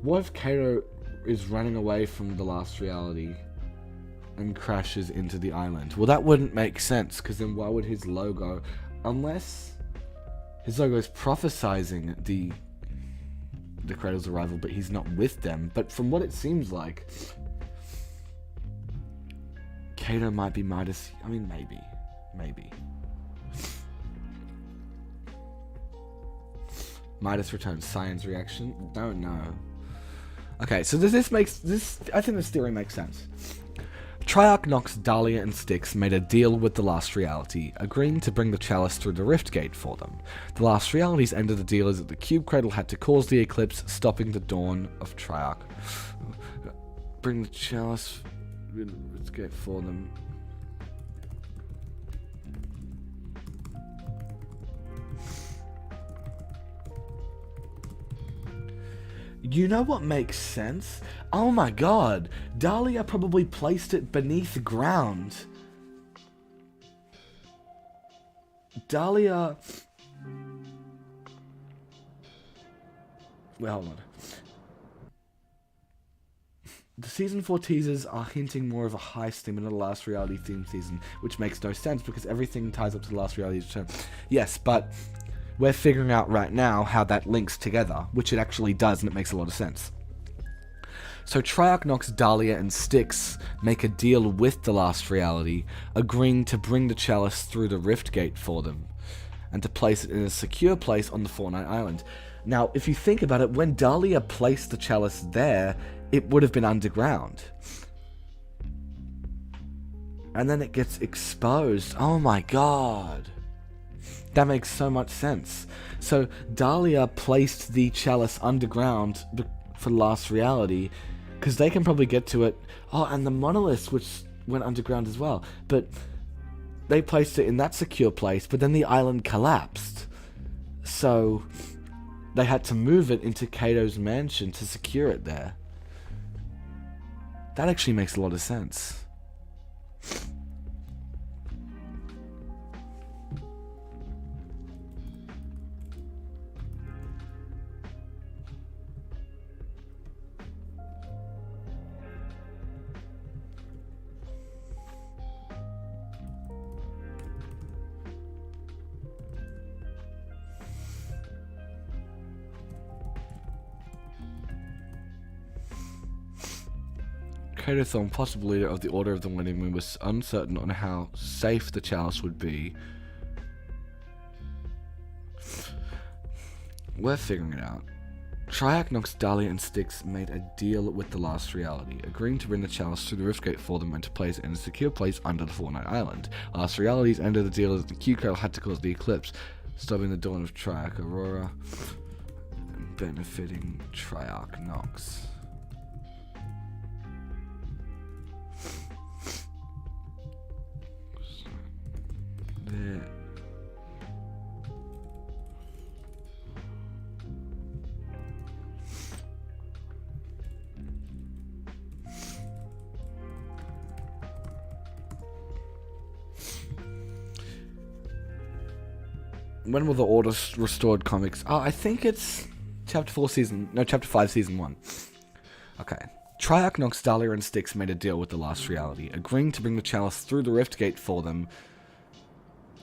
What if Cato is running away from the Last Reality and crashes into the island? Well, that wouldn't make sense, because then why would his logo... Unless his logo is prophesizing the Cradle's arrival, but he's not with them. But from what it seems like, Cato might be Midas... I mean, maybe. Maybe. Midas returns. Science reaction? Don't know. Okay, so I think this theory makes sense. Triarch Nox, Dahlia, and Styx made a deal with the Last Reality, agreeing to bring the chalice through the Rift Gate for them. The Last Reality's end of the deal is that the Cube Cradle had to cause the eclipse, stopping the dawn of Triarch. Bring the chalice through the Rift Gate for them. You know what makes sense? Oh my god, Dahlia probably placed it beneath the ground. Dahlia... Well, hold on. The Season 4 teasers are hinting more of a heist theme and not a Last Reality theme season, which makes no sense because everything ties up to the Last Reality return. Yes, but we're figuring out right now how that links together, which it actually does, and it makes a lot of sense. So Triarch Nox, Dahlia, and Styx make a deal with the Last Reality, agreeing to bring the chalice through the Rift Gate for them, and to place it in a secure place on the Fortnite Island. Now, if you think about it, when Dahlia placed the chalice there, it would have been underground. And then it gets exposed. Oh my god. That makes so much sense. So Dahlia placed the chalice underground for Last Reality, because they can probably get to it. Oh, and the monoliths, which went underground as well. But they placed it in that secure place, but then the island collapsed. So they had to move it into Kato's mansion to secure it there. That actually makes a lot of sense. Kato Thorne, possible leader of the Order of the Winning Moon, was uncertain on how safe the chalice would be. We're figuring it out. Triarch Nox, Dahlia, and Styx made a deal with the Last Reality, agreeing to bring the chalice through the Riftgate for them and to place it in a secure place under the Fortnite Island. Last Reality's end of the deal is that the Q-Cradle had to cause the eclipse, stopping the dawn of Triarch Aurora and benefiting Triarch Nox. There. When will the Order Restored comics? Oh, I think it's Chapter 5 Season 1. Okay. Triarch Nox, Dahlia, and Styx made a deal with the Last Reality, agreeing to bring the chalice through the Rift Gate for them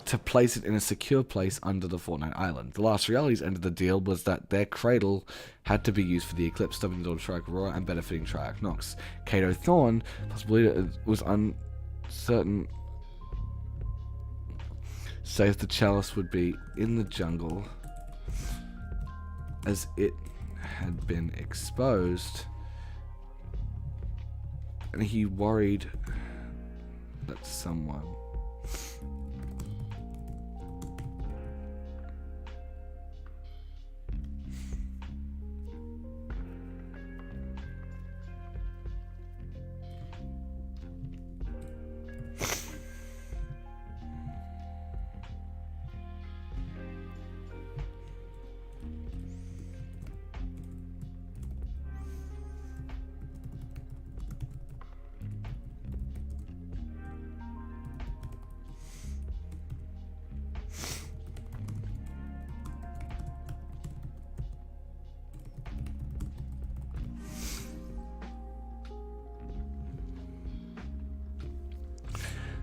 to place it in a secure place under the Fortnite Island. The Last Reality's end of the deal was that their cradle had to be used for the eclipse, stopping the dawn of Triarch Aurora and benefiting Triarch Nox. Kato Thorne, possibly, was uncertain safe the chalice would be in the jungle as it had been exposed, and he worried that someone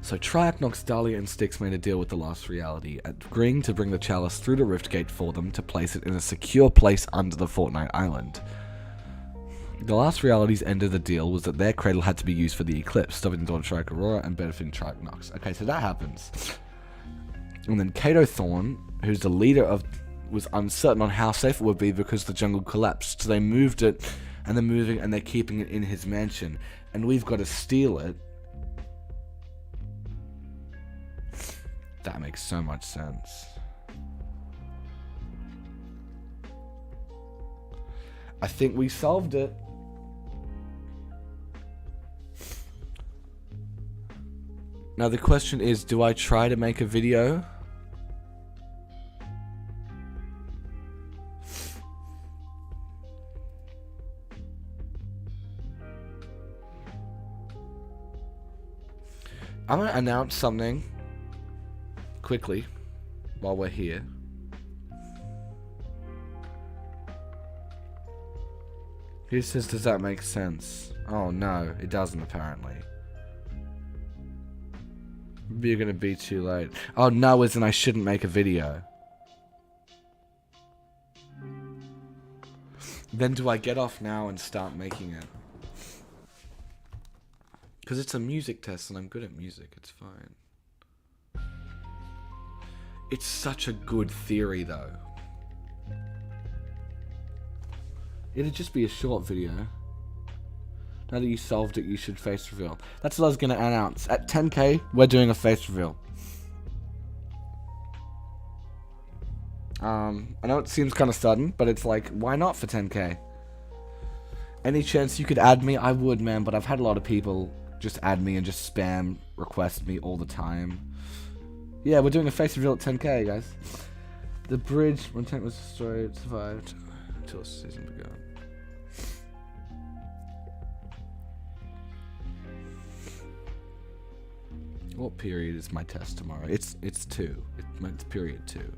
So Triarch Nox, Dahlia, and Styx made a deal with the Last Reality, agreeing to bring the chalice through the Rift Gate for them to place it in a secure place under the Fortnite Island. The Last Reality's end of the deal was that their cradle had to be used for the eclipse, stopping the dawn of Triarch Aurora and benefiting Triarch Nox. Okay, so that happens. And then Kato Thorne, who's the leader of, was uncertain on how safe it would be because the jungle collapsed. So they moved it, and they're moving, and they're keeping it in his mansion. And we've got to steal it. That makes so much sense. I think we solved it. Now the question is, do I try to make a video? I'm gonna announce something quickly while we're here. Who says, does that make sense? Oh no, it doesn't apparently. Maybe you're gonna be too late. Oh no, as in I shouldn't make a video. Then do I get off now and start making it? Because it's a music test and I'm good at music, it's fine. It's such a good theory though. It'd just be a short video. Now that you solved it, you should face reveal. That's what I was going to announce. At 10k, we're doing a face reveal. I know it seems kind of sudden, but it's like, why not for 10k? Any chance you could add me? I would, man, but I've had a lot of people just add me and just spam request me all the time. Yeah, we're doing a face reveal at 10k, guys. The bridge, when tank was destroyed, survived until season began. What period is my test tomorrow? It's 2. It's period 2.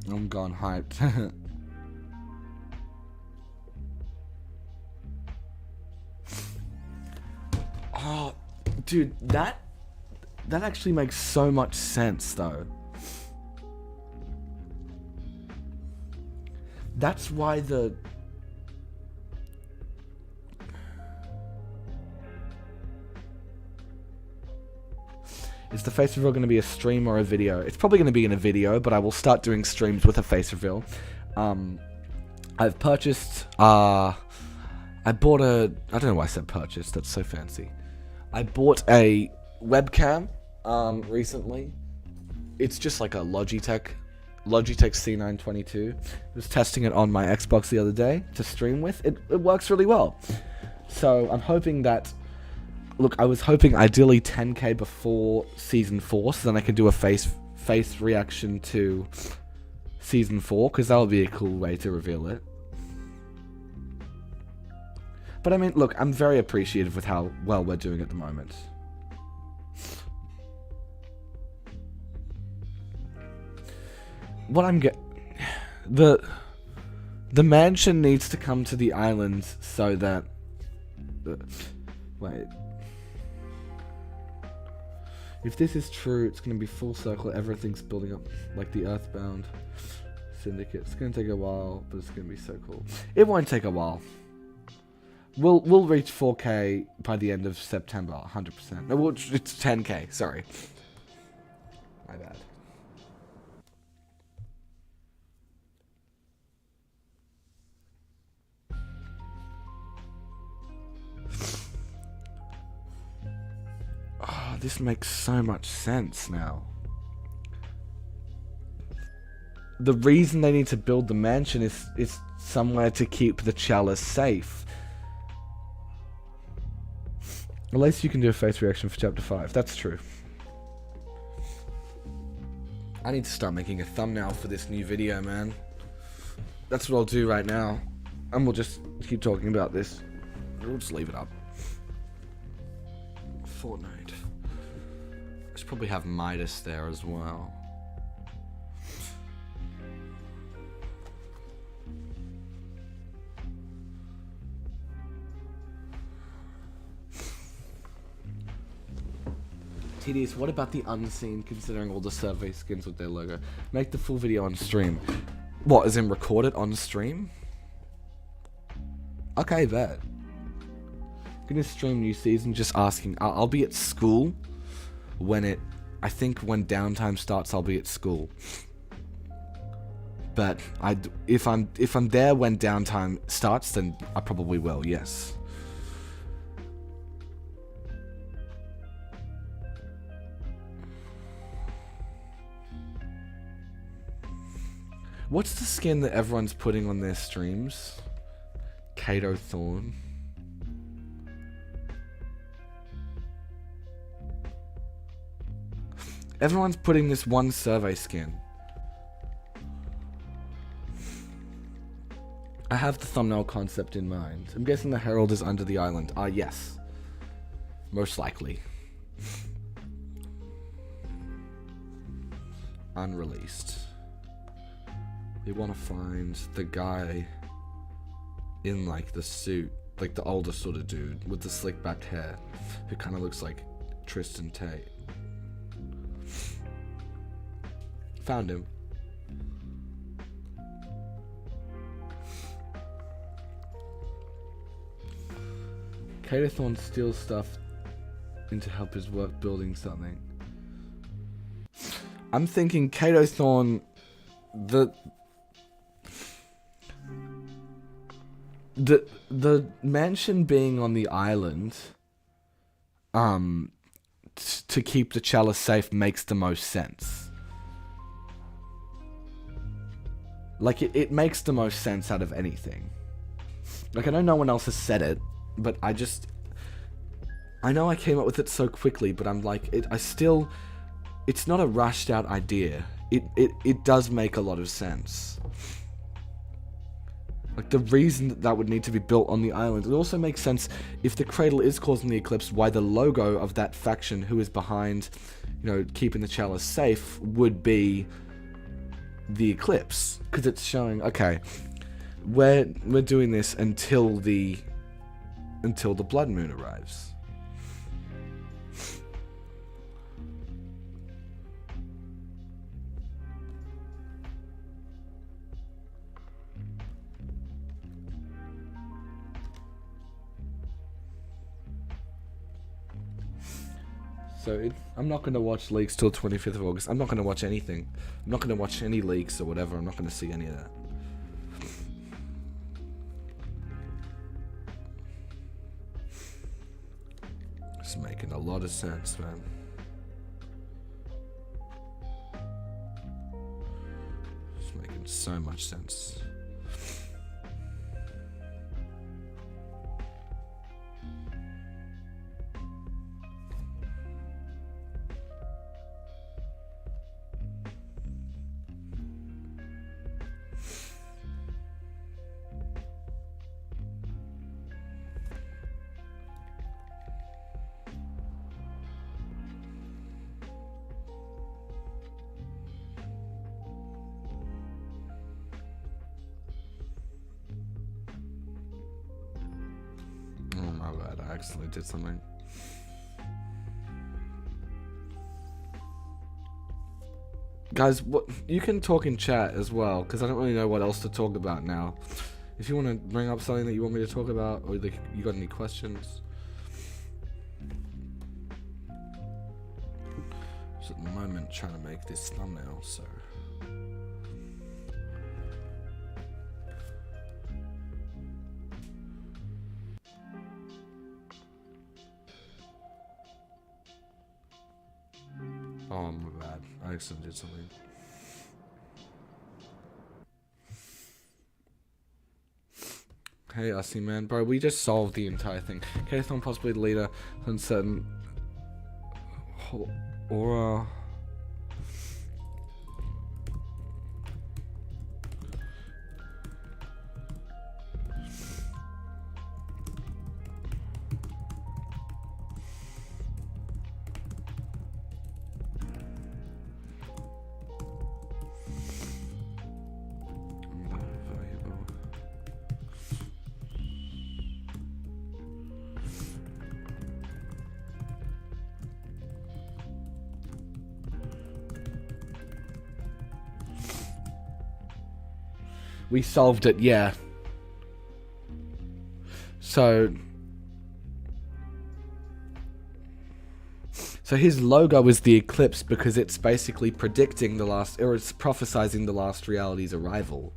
I'm gone hyped. Oh, dude, that actually makes so much sense, though. That's why Is the face reveal going to be a stream or a video? It's probably going to be in a video, but I will start doing streams with a face reveal. I've purchased, I bought a, I don't know why I said purchased, that's so fancy. I bought a webcam, recently. It's just like a Logitech C922. I was testing it on my Xbox the other day to stream with. It works really well. So I'm hoping that, look, I was hoping ideally 10k before season 4, so then I can do a face reaction to season 4, because that would be a cool way to reveal it. But I mean, look, I'm very appreciative with how well we're doing at the moment. What I'm the mansion needs to come to the island so that wait. If this is true, it's going to be full circle. Everything's building up like the Earthbound Syndicate. It's going to take a while, but it's going to be so cool. It won't take a while. We'll reach 4k by the end of September, 100%. No, it's 10k. Sorry, my bad. Oh, this makes so much sense now. The reason they need to build the mansion is somewhere to keep the chalice safe. At least you can do a face reaction for chapter 5. That's true. I need to start making a thumbnail for this new video, man. That's what I'll do right now. And we'll just keep talking about this. We'll just leave it up. Fortnite. I should probably have Midas there as well. TDS, what about the unseen, considering all the survey skins with their logo? Make the full video on stream. What, as in record it on stream? Okay, bet. Gonna stream new season, just asking. I'll be at school when I think when downtime starts, I'll be at school. But if I'm there when downtime starts, then I probably will, yes. What's the skin that everyone's putting on their streams? Kato Thorn. Everyone's putting this one survey skin. I have the thumbnail concept in mind. I'm guessing the Herald is under the island. Ah, yes. Most likely. Unreleased. We want to find the guy in like the suit, like the older sort of dude with the slick back hair, who kind of looks like Tristan Tate. Found him. Kato Thorne steals stuff in to help his work building something. I'm thinking Kato Thorne, the mansion being on the island, to keep the chalice safe makes the most sense. Like, it makes the most sense out of anything. Like, I know no one else has said it, but I know I came up with it so quickly, but I'm like, it's not a rushed out idea. It does make a lot of sense. Like, the reason that would need to be built on the island, it also makes sense if the cradle is causing the eclipse, why the logo of that faction who is behind, keeping the chalice safe would be the eclipse. Because it's showing, okay, we're doing this until the blood moon arrives. So I'm not going to watch leaks till 25th of August. I'm not going to watch anything. I'm not going to watch any leaks or whatever. I'm not going to see any of that. It's making a lot of sense, man. It's making so much sense. I accidentally did something. Guys, you can talk in chat as well, because I don't really know what else to talk about now. If you want to bring up something that you want me to talk about, or you got any questions. Just at the moment trying to make this thumbnail, so... Oh, my bad. I accidentally did something. Hey, Ussie man. Bro, we just solved the entire thing. Kathon possibly the leader of uncertain... Aura... We solved it, yeah. So his logo is the eclipse because it's basically predicting the last, or it's prophesizing the last reality's arrival.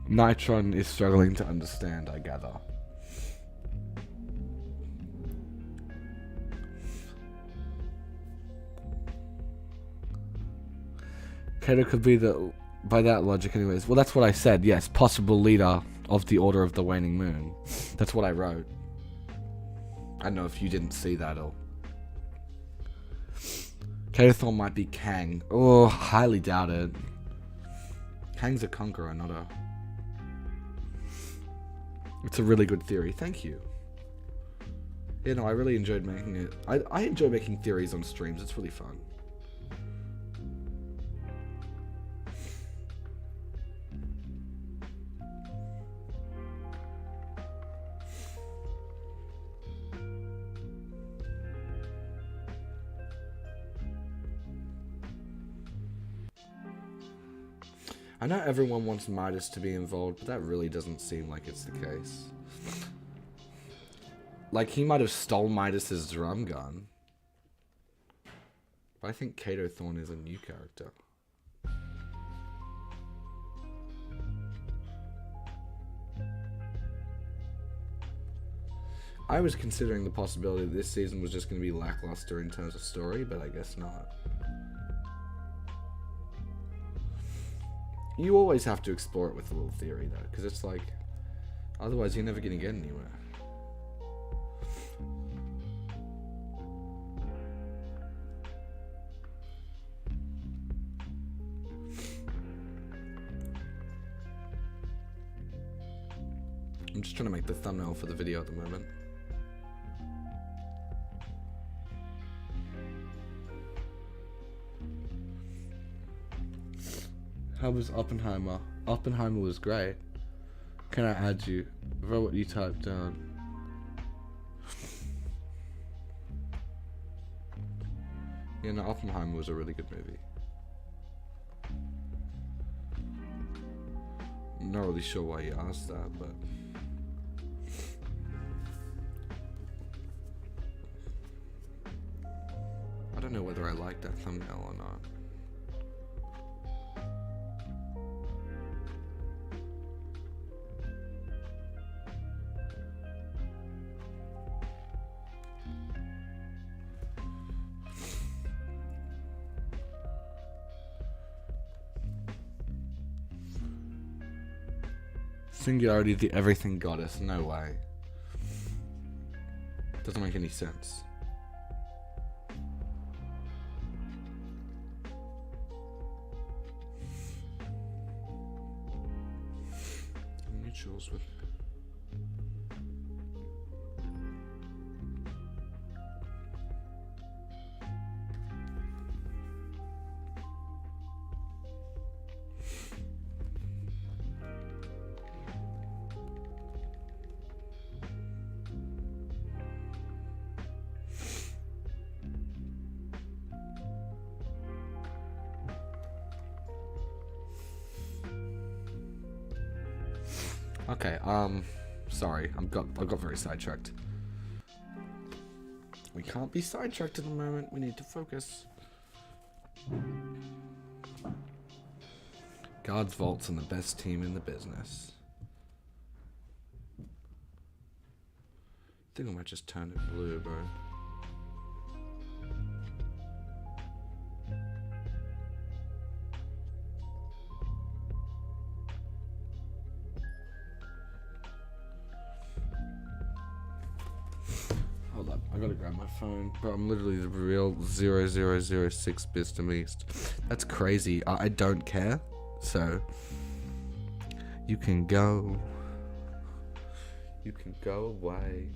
Nitron is struggling to understand, I gather. Kato could be the... By that logic anyways. Well, that's what I said. Yes, possible leader of the Order of the Waning Moon. That's what I wrote. I don't know if you didn't see that or... Kato Thorn might be Kang. Oh, highly doubted. Kang's a conqueror, not a... It's a really good theory. Thank you. Yeah, no, I really enjoyed making it. I enjoy making theories on streams. It's really fun. I know everyone wants Midas to be involved, but that really doesn't seem like it's the case. Like, he might have stole Midas's drum gun. But I think Kato Thorn is a new character. I was considering the possibility that this season was just going to be lackluster in terms of story, but I guess not. You always have to explore it with a little theory, though, because it's like, otherwise you're never going to get anywhere. I'm just trying to make the thumbnail for the video at the moment. How was Oppenheimer? Oppenheimer was great. Can I add you? Wrote what you typed down. Yeah, no, Oppenheimer was a really good movie. I'm not really sure why you asked that, but... I don't know whether I like that thumbnail or not. Singularity, the everything goddess. No way. Doesn't make any sense. Mutuals with... Okay, sorry, I got very sidetracked. We can't be sidetracked at the moment, we need to focus. Guards Vaults and the best team in the business. I think I might just turn it blue, bro. I gotta grab my phone. Bro, I'm literally the real 0006 Beast. That's crazy. I don't care. So, you can go. You can go away.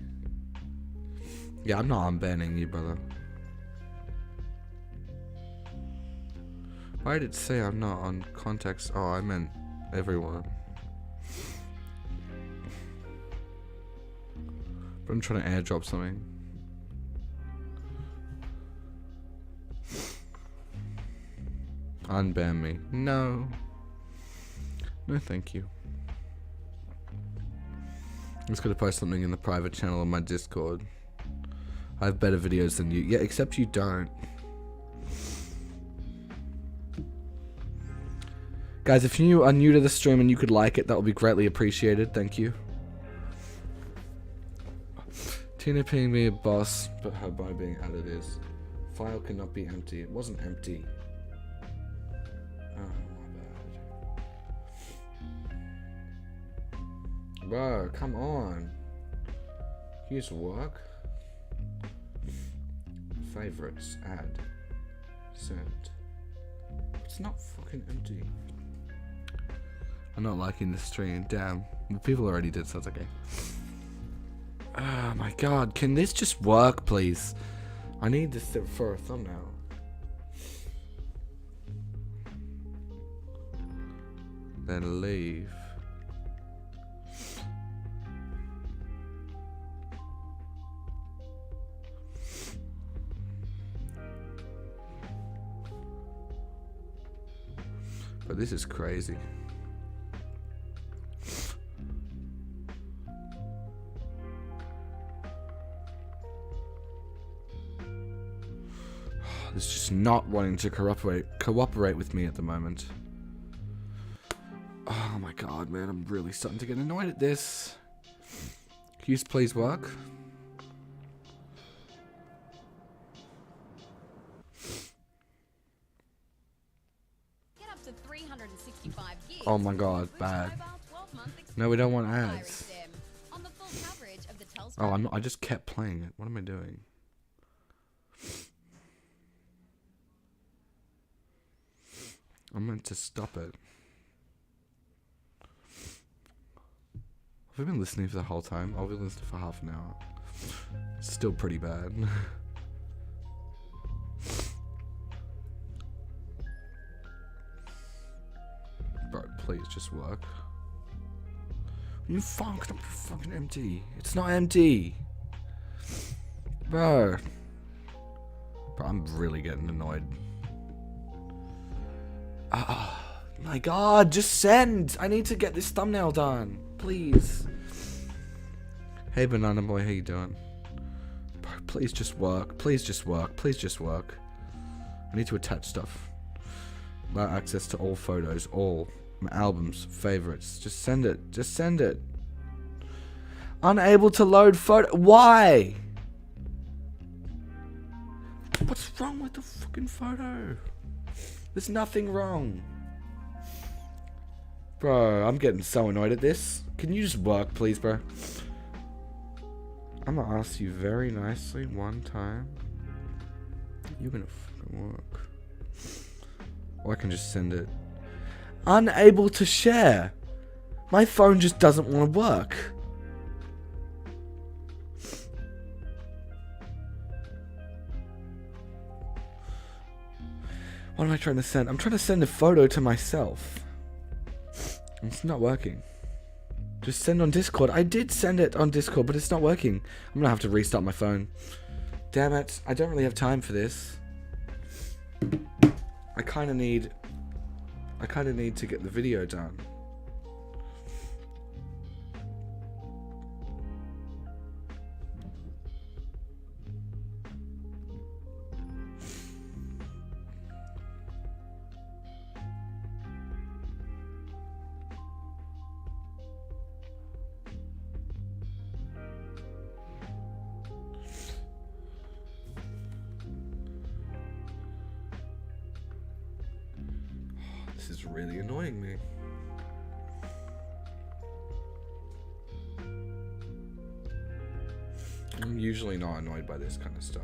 Yeah, I'm not unbanning you, brother. Why did it say I'm not on contacts? Oh, I meant everyone. But I'm trying to airdrop something. Unban me. No. No, thank you. I'm just gonna post something in the private channel on my Discord. I have better videos than you. Yeah, except you don't. Guys, if you are new to the stream and you could like it, that would be greatly appreciated. Thank you. Tina pinged me a boss, but her by being added is. File cannot be empty. It wasn't empty. Oh, my bad. Bro, come on. Can you just work? Favorites, add, send. It's not fucking empty. I'm not liking this stream. Damn. Well, people already did, so it's okay. Oh my god. Can this just work, please? I need this for a thumbnail. Then leave. But this is crazy. It's just not wanting to cooperate with me at the moment. Oh my god, man, I'm really starting to get annoyed at this. Can you please work? Get up to 365 gigs. Oh my god, bad. No, we don't want ads. Oh, I'm not, I just kept playing it. What am I doing? I'm meant to stop it. Have we been listening for the whole time? I've been listening for half an hour. It's still pretty bad. Bro, please just work. You fucked up, fucking empty. It's not empty. Bro. Bro, I'm really getting annoyed. Ah, my god, just send. I need to get this thumbnail done. Please. Hey, Banana Boy, how you doing? Bro, please just work. Please just work. Please just work. I need to attach stuff. Allow access to all photos, all. My albums, favorites. Just send it. Just send it. Unable to load photo. Why? What's wrong with the fucking photo? There's nothing wrong. Bro, I'm getting so annoyed at this. Can you just work, please, bro? I'm gonna ask you very nicely one time. You're gonna fucking work. Or I can just send it. Unable to share. My phone just doesn't want to work. What am I trying to send? I'm trying to send a photo to myself. It's not working. Just send on Discord. I did send it on Discord, but it's not working. I'm gonna have to restart my phone. Damn it. I don't really have time for this. I kind of need to get the video done. This is really annoying me. I'm usually not annoyed by this kind of stuff.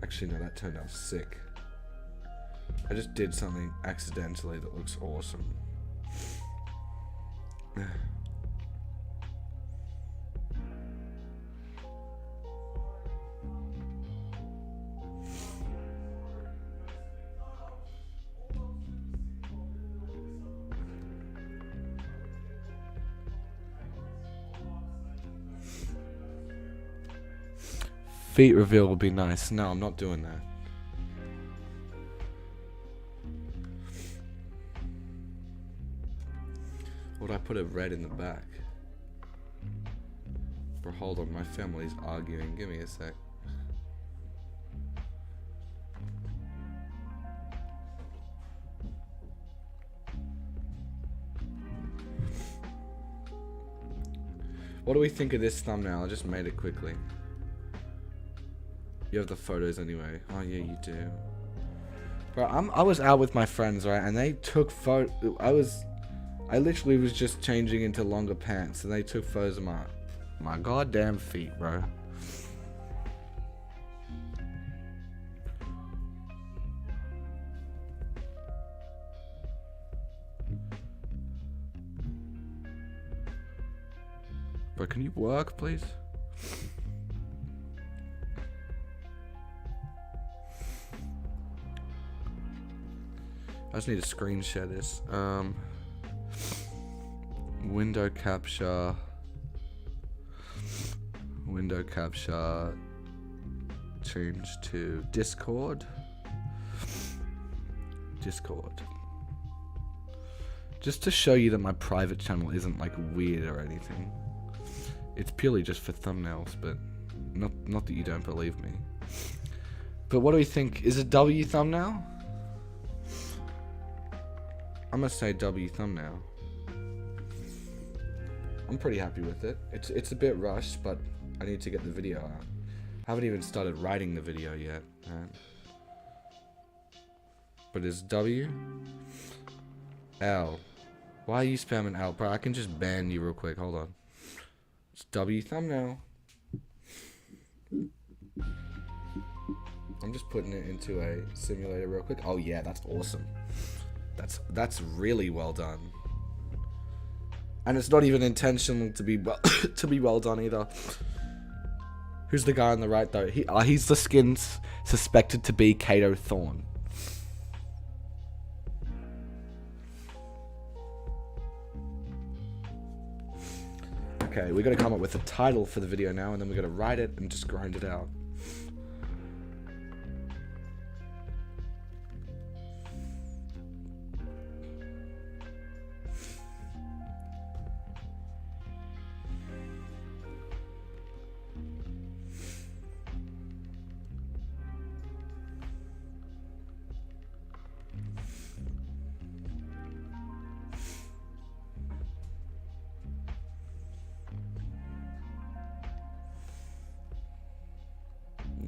Actually, no, that turned out sick. I just did something accidentally that looks awesome. Feet reveal would be nice. No, I'm not doing that. Hold I put a red in the back? Bro, hold on, my family's arguing. Give me a sec. What do we think of this thumbnail? I just made it quickly. You have the photos anyway. Oh yeah, you do. Bro, I was out with my friends, right, and they took I literally was just changing into longer pants, and they took photos of my goddamn feet, bro. Bro, can you work, please? I just need to screen share this. Window capture. Change to Discord. Just to show you that my private channel isn't like weird or anything. It's purely just for thumbnails, but not that you don't believe me. But what do we think? Is it W thumbnail? I'm gonna say W thumbnail. I'm pretty happy with it. It's a bit rushed, but I need to get the video out. I haven't even started writing the video yet. But it's W. L. Why are you spamming L, bro? I can just ban you real quick. Hold on. It's W thumbnail. I'm just putting it into a simulator real quick. Oh yeah, that's awesome. That's really well done. And it's not even intentional to be well done either. Who's the guy on the right though? He's the skins suspected to be Kato Thorn. Okay, we gotta come up with a title for the video now, and then we gotta write it and just grind it out.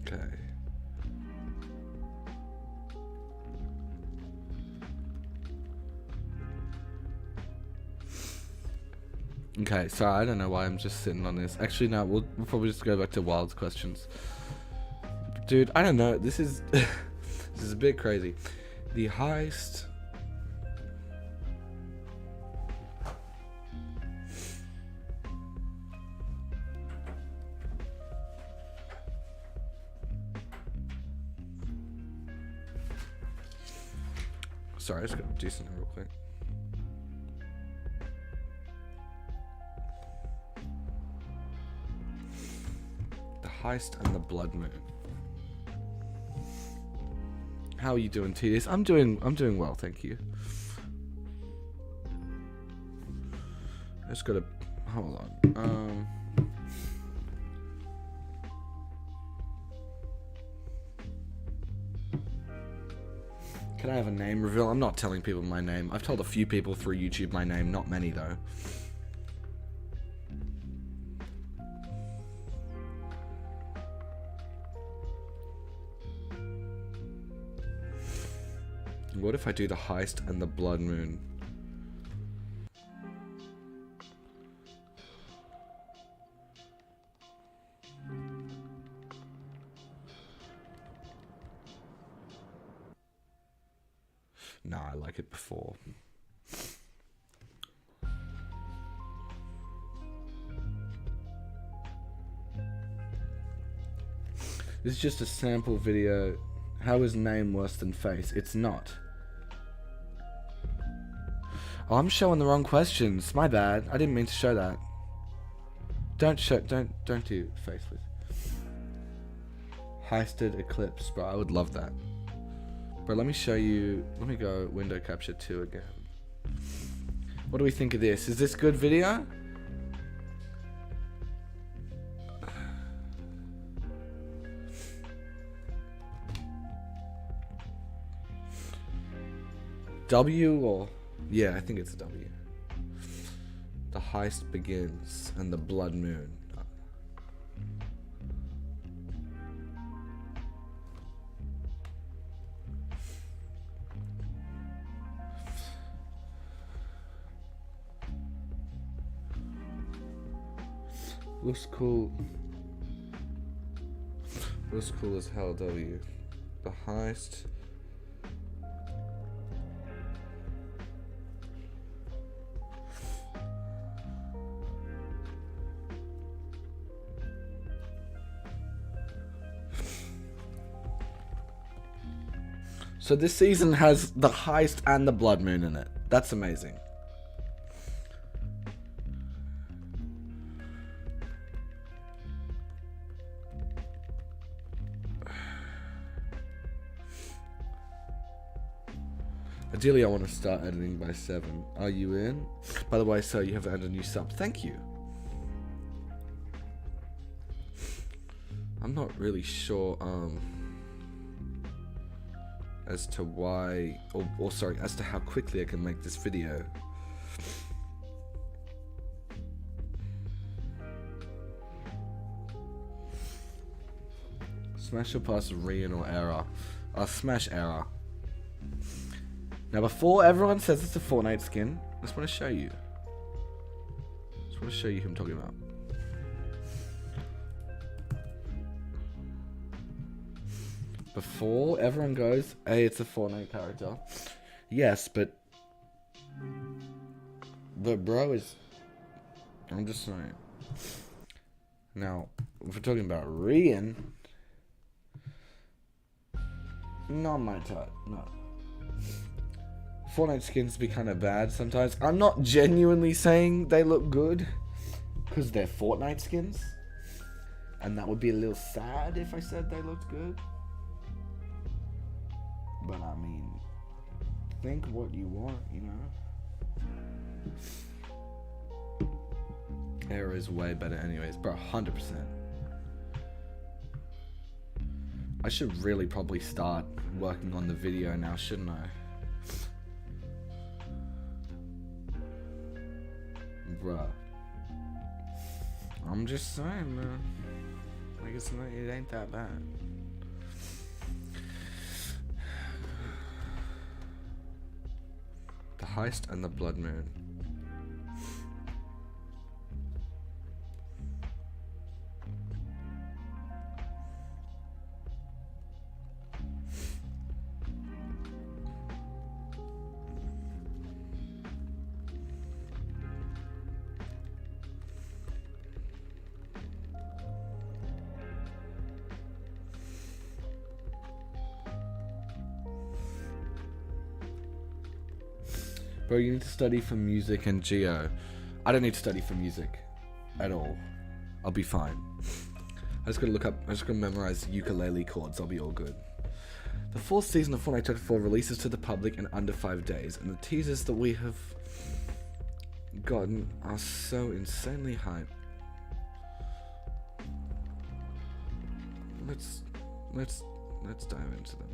Okay. Okay, so I don't know why I'm just sitting on this. Actually, no, we'll probably just go back to Wild's questions. Dude, I don't know. This is this is a bit crazy. The heist. Sorry, I just gotta do something real quick. The heist and the blood moon. How are you doing, TDS? I'm doing well, thank you. I just gotta hold on. Can I have a name reveal? I'm not telling people my name. I've told a few people through YouTube my name, not many though. What if I do the heist and the blood moon? Nah, I like it before. This is just a sample video. How is name worse than face? It's not. Oh, I'm showing the wrong questions. My bad. I didn't mean to show that. Don't do face, please. Heisted Eclipse, bro. I would love that. But let me show you. Let me go window capture 2 again. What do we think of this? Is this good video? W or... Yeah, I think it's a W. The heist begins and the blood moon. Looks cool. Looks cool as hell, W. The heist. So this season has the heist and the blood moon in it. That's amazing. Ideally, I want to start editing by 7. Are you in? By the way, sir, you have added a new sub. Thank you. I'm not really sure, as to why, or sorry, as to how quickly I can make this video. Smash or pass Rian or error? Smash error. Now before everyone says it's a Fortnite skin, I just want to show you. Just want to show you who I'm talking about. Before everyone goes, hey, it's a Fortnite character. Yes, but bro is... I'm just saying. Now, if we're talking about Rian, not my type, no. Fortnite skins be kind of bad sometimes. I'm not genuinely saying they look good, because they're Fortnite skins. And that would be a little sad if I said they looked good. But I mean, think what you want, you know? Error is way better anyways, bro, 100%. I should really probably start working on the video now, shouldn't I? Bruh. I'm just saying, man. Like, it ain't that bad. The heist and the blood moon. Bro, you need to study for music and geo. I don't need to study for music at all. I'll be fine. I just gotta memorize ukulele chords. I'll be all good. The 4th season of Fortnite Chapter 4 releases to the public in under 5 days, and the teasers that we have gotten are so insanely hype. Let's dive into them.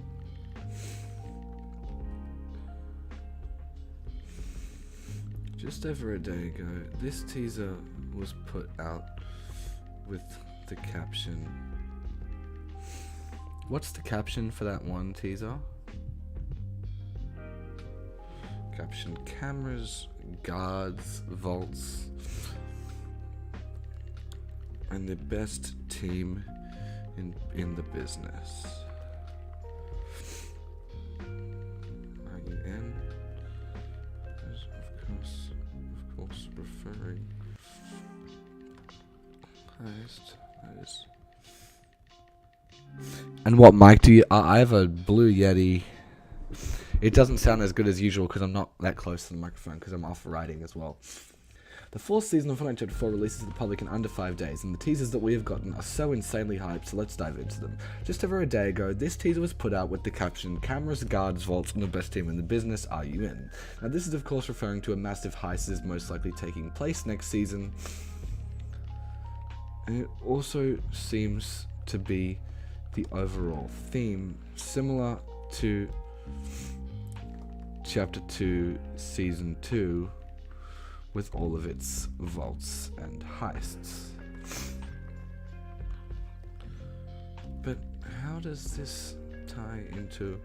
Just over a day ago, this teaser was put out with the caption. What's the caption for that one teaser? Caption: cameras, guards, vaults, and the best team in the business. Are you in? Of course, referring. Heist. And what mic do you? I have a Blue Yeti. It doesn't sound as good as usual because I'm not that close to the microphone because I'm off writing as well. The fourth season of Fortnite Chapter 4 releases to the public in under 5 days, and the teasers that we have gotten are so insanely hyped, so let's dive into them. Just over a day ago, this teaser was put out with the caption, "Cameras, guards, vaults, and the best team in the business, are you in?" Now this is of course referring to a massive heist that is most likely taking place next season, and it also seems to be the overall theme, similar to Chapter 2, Season 2, with all of its vaults and heists. But how does this tie into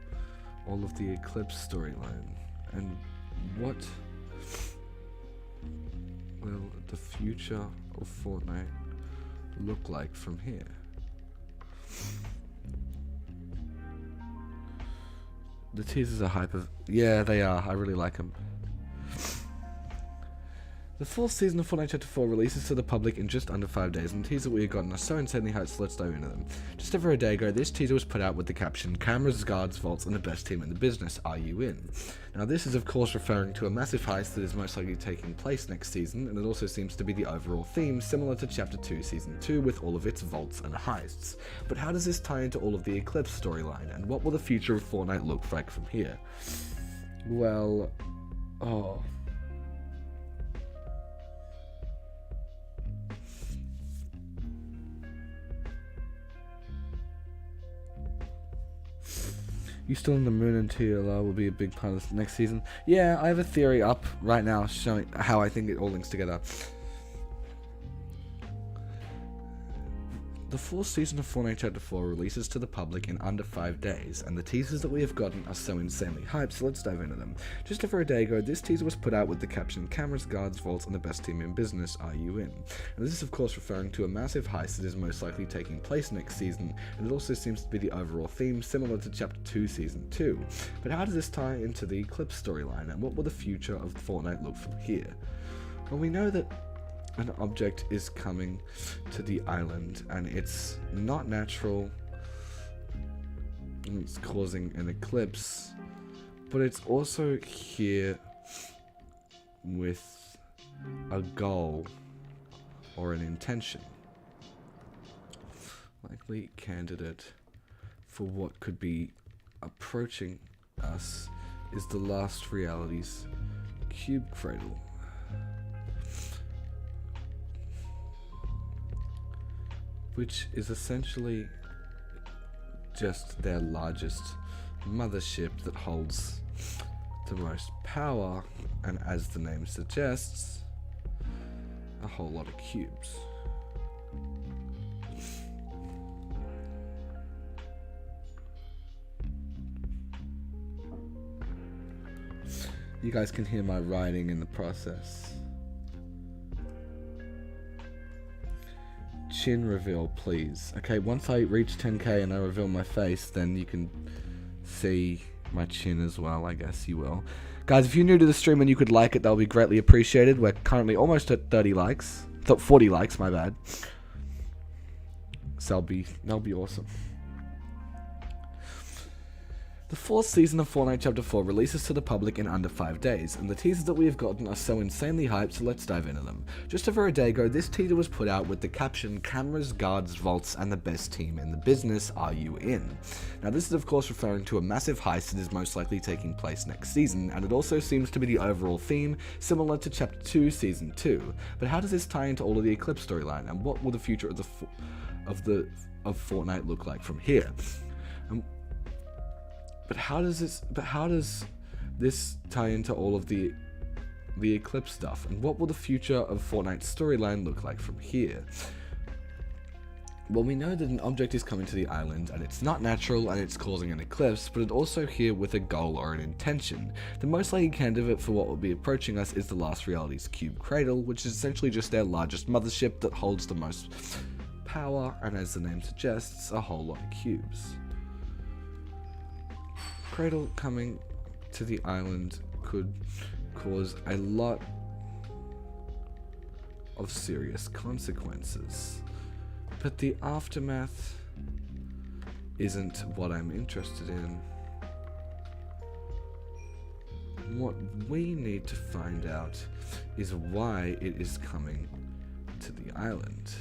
all of the Eclipse storyline? And what will the future of Fortnite look like from here? The teasers are hyper. Yeah, they are. I really like them. The fourth season of Fortnite Chapter 4 releases to the public in just under 5 days, and the teaser we have gotten are so insanely hyped, so let's dive into them. Just over a day ago, this teaser was put out with the caption, "Cameras, guards, vaults, and the best team in the business, are you in?" Now this is of course referring to a massive heist that is most likely taking place next season, and it also seems to be the overall theme, similar to Chapter 2 Season 2 with all of its vaults and heists. But how does this tie into all of the Eclipse storyline, and what will the future of Fortnite look like from here? Well, You still in the moon and TLR will be a big part of next season. Yeah, I have a theory up right now showing how I think it all links together. The fourth season of Fortnite Chapter 4 releases to the public in under 5 days, and the teasers that we have gotten are so insanely hyped, so let's dive into them. Just over a day ago, this teaser was put out with the caption, "Cameras, guards, vaults, and the best team in business, are you in?" And this is of course referring to a massive heist that is most likely taking place next season, and it also seems to be the overall theme, similar to Chapter 2 Season 2. But how does this tie into the Eclipse storyline, and what will the future of Fortnite look from here? Well, we know that an object is coming to the island, and it's not natural, and it's causing an eclipse, but it's also here with a goal or an intention. Likely candidate for what could be approaching us is the Last Reality's cube cradle, which is essentially just their largest mothership that holds the most power, and as the name suggests, a whole lot of cubes. You guys can hear my writing in the process. Chin reveal, please. Okay, once I reach 10k and I reveal my face, then you can see my chin as well, I guess you will. Guys, if you're new to the stream and you could like it, that would be greatly appreciated. We're currently almost at 30 likes. 40 likes, my bad. So that'll be awesome. The fourth season of Fortnite Chapter 4 releases to the public in under 5 days, and the teasers that we have gotten are so insanely hyped, so let's dive into them. Just over a day ago, this teaser was put out with the caption, "Cameras, guards, vaults, and the best team in the business, are you in?" Now this is of course referring to a massive heist that is most likely taking place next season, and it also seems to be the overall theme, similar to Chapter 2 Season 2. But how does this tie into all of the Eclipse storyline, and what will the future of Fortnite look like from here? But how does this tie into all of the Eclipse stuff, and what will the future of Fortnite's storyline look like from here? Well, we know that an object is coming to the island, and it's not natural, and it's causing an eclipse, but it's also here with a goal or an intention. The most likely candidate for what will be approaching us is the Last Reality's cube cradle, which is essentially just their largest mothership that holds the most power, and as the name suggests, a whole lot of cubes. Cradle coming to the island could cause a lot of serious consequences, but the aftermath isn't what I'm interested in. what we need to find out is why it is coming to the island.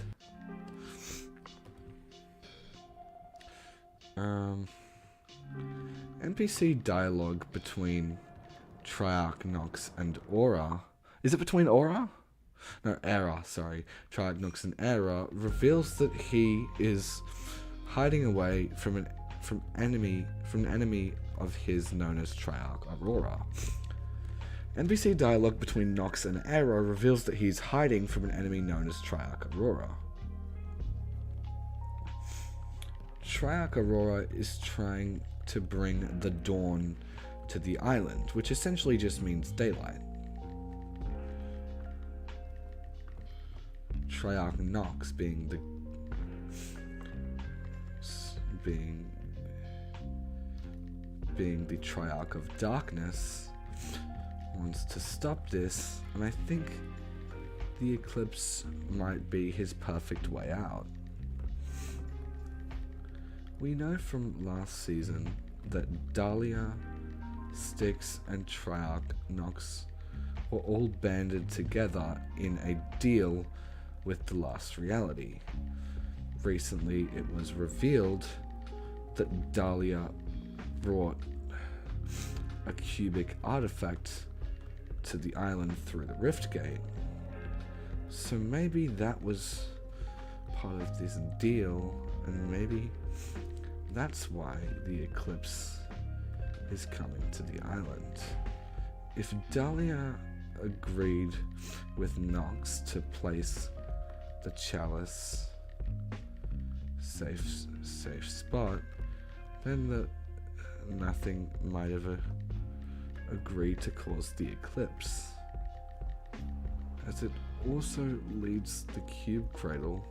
NPC dialogue between Triarch Nox and Aura. Is it between Aura? No, Era, sorry. Triarch Nox and Era reveals that he is hiding away from an enemy of his known as Triarch Aurora. NPC dialogue between Nox and Era reveals that he's hiding from an enemy known as Triarch Aurora. Triarch Aurora is trying to bring the dawn to the island, which essentially just means daylight. Triarch Nox being the Triarch of Darkness wants to stop this, and I think the eclipse might be his perfect way out. We know from last season that Dahlia, Styx, and Triarch Nox were all banded together in a deal with the last reality. Recently, it was revealed that Dahlia brought a cubic artifact to the island through the rift gate. So maybe that was part of this deal, and maybe that's why the eclipse is coming to the island. If Dahlia agreed with Nox to place the chalice safe spot, then nothing might have agreed to cause the eclipse, as it also leads the cube cradle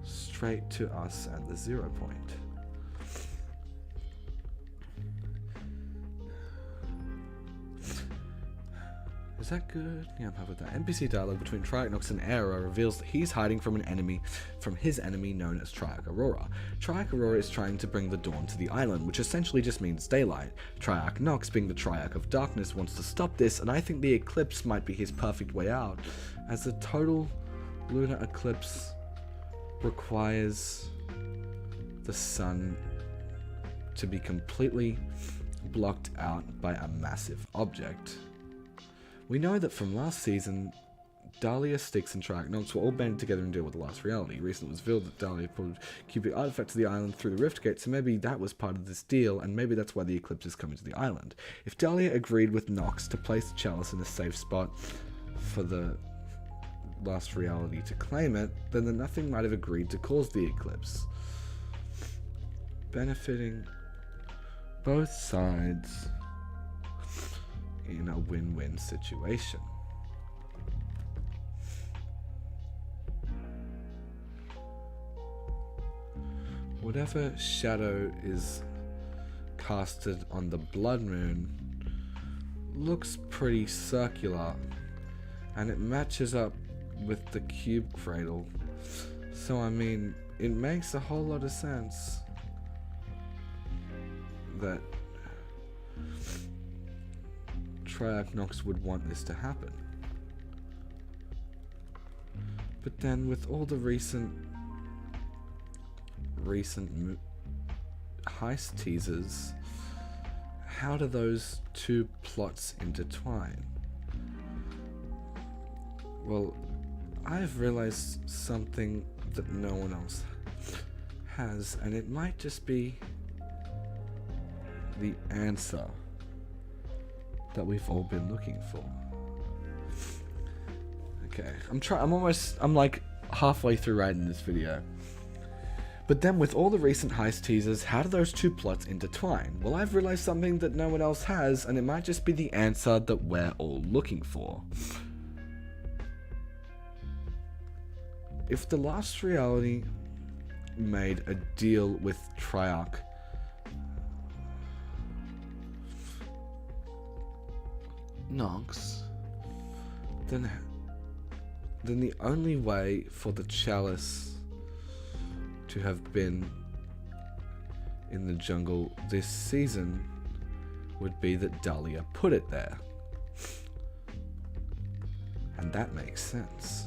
straight to us at the 0 point. Is that good? Yeah, I'm happy with that. NPC dialogue between Triarch Nox and Era reveals that he's hiding from his enemy known as Triarch Aurora. Triarch Aurora is trying to bring the dawn to the island, which essentially just means daylight. Triarch Nox, being the Triarch of Darkness, wants to stop this, and I think the eclipse might be his perfect way out, as a total lunar eclipse requires the sun to be completely blocked out by a massive object. We know that from last season, Dahlia, Styx, and Triarch Nox were all banded together and deal with the last reality. Recently it was revealed that Dahlia brought a cubic artifact to the island through the rift gate, so maybe that was part of this deal, and maybe that's why the eclipse is coming to the island. If Dahlia agreed with Nox to place the chalice in a safe spot for the last reality to claim it, then the Nothing might have agreed to cause the eclipse, benefiting both sides in a win-win situation. Whatever shadow is casted on the blood moon looks pretty circular, and it matches up with the cube cradle, so I mean, it makes a whole lot of sense that Triarch Nox would want this to happen. But then with all the recent heist teasers, how do those two plots intertwine? Well, I've realized something that no one else has, and it might just be the answer that we've all been looking for. Okay, I'm like halfway through writing this video. But then with all the recent heist teasers, how do those two plots intertwine? Well, I've realized something that no one else has, and it might just be the answer that we're all looking for. If the last reality made a deal with Triarch Nox, then the only way for the chalice to have been in the jungle this season would be that Dahlia put it there. And that makes sense.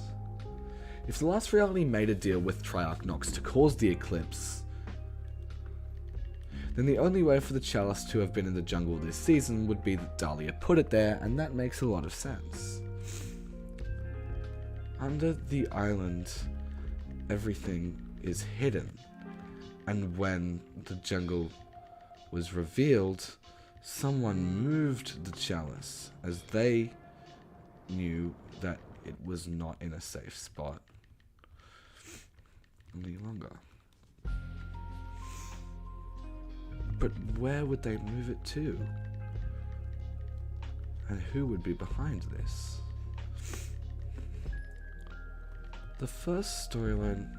If the last reality made a deal with Triarch Nox to cause the eclipse, then the only way for the chalice to have been in the jungle this season would be that Dahlia put it there, and that makes a lot of sense. Under the island, everything is hidden, and when the jungle was revealed, someone moved the chalice as they knew that it was not in a safe spot any longer. But where would they move it to? And who would be behind this? The first storyline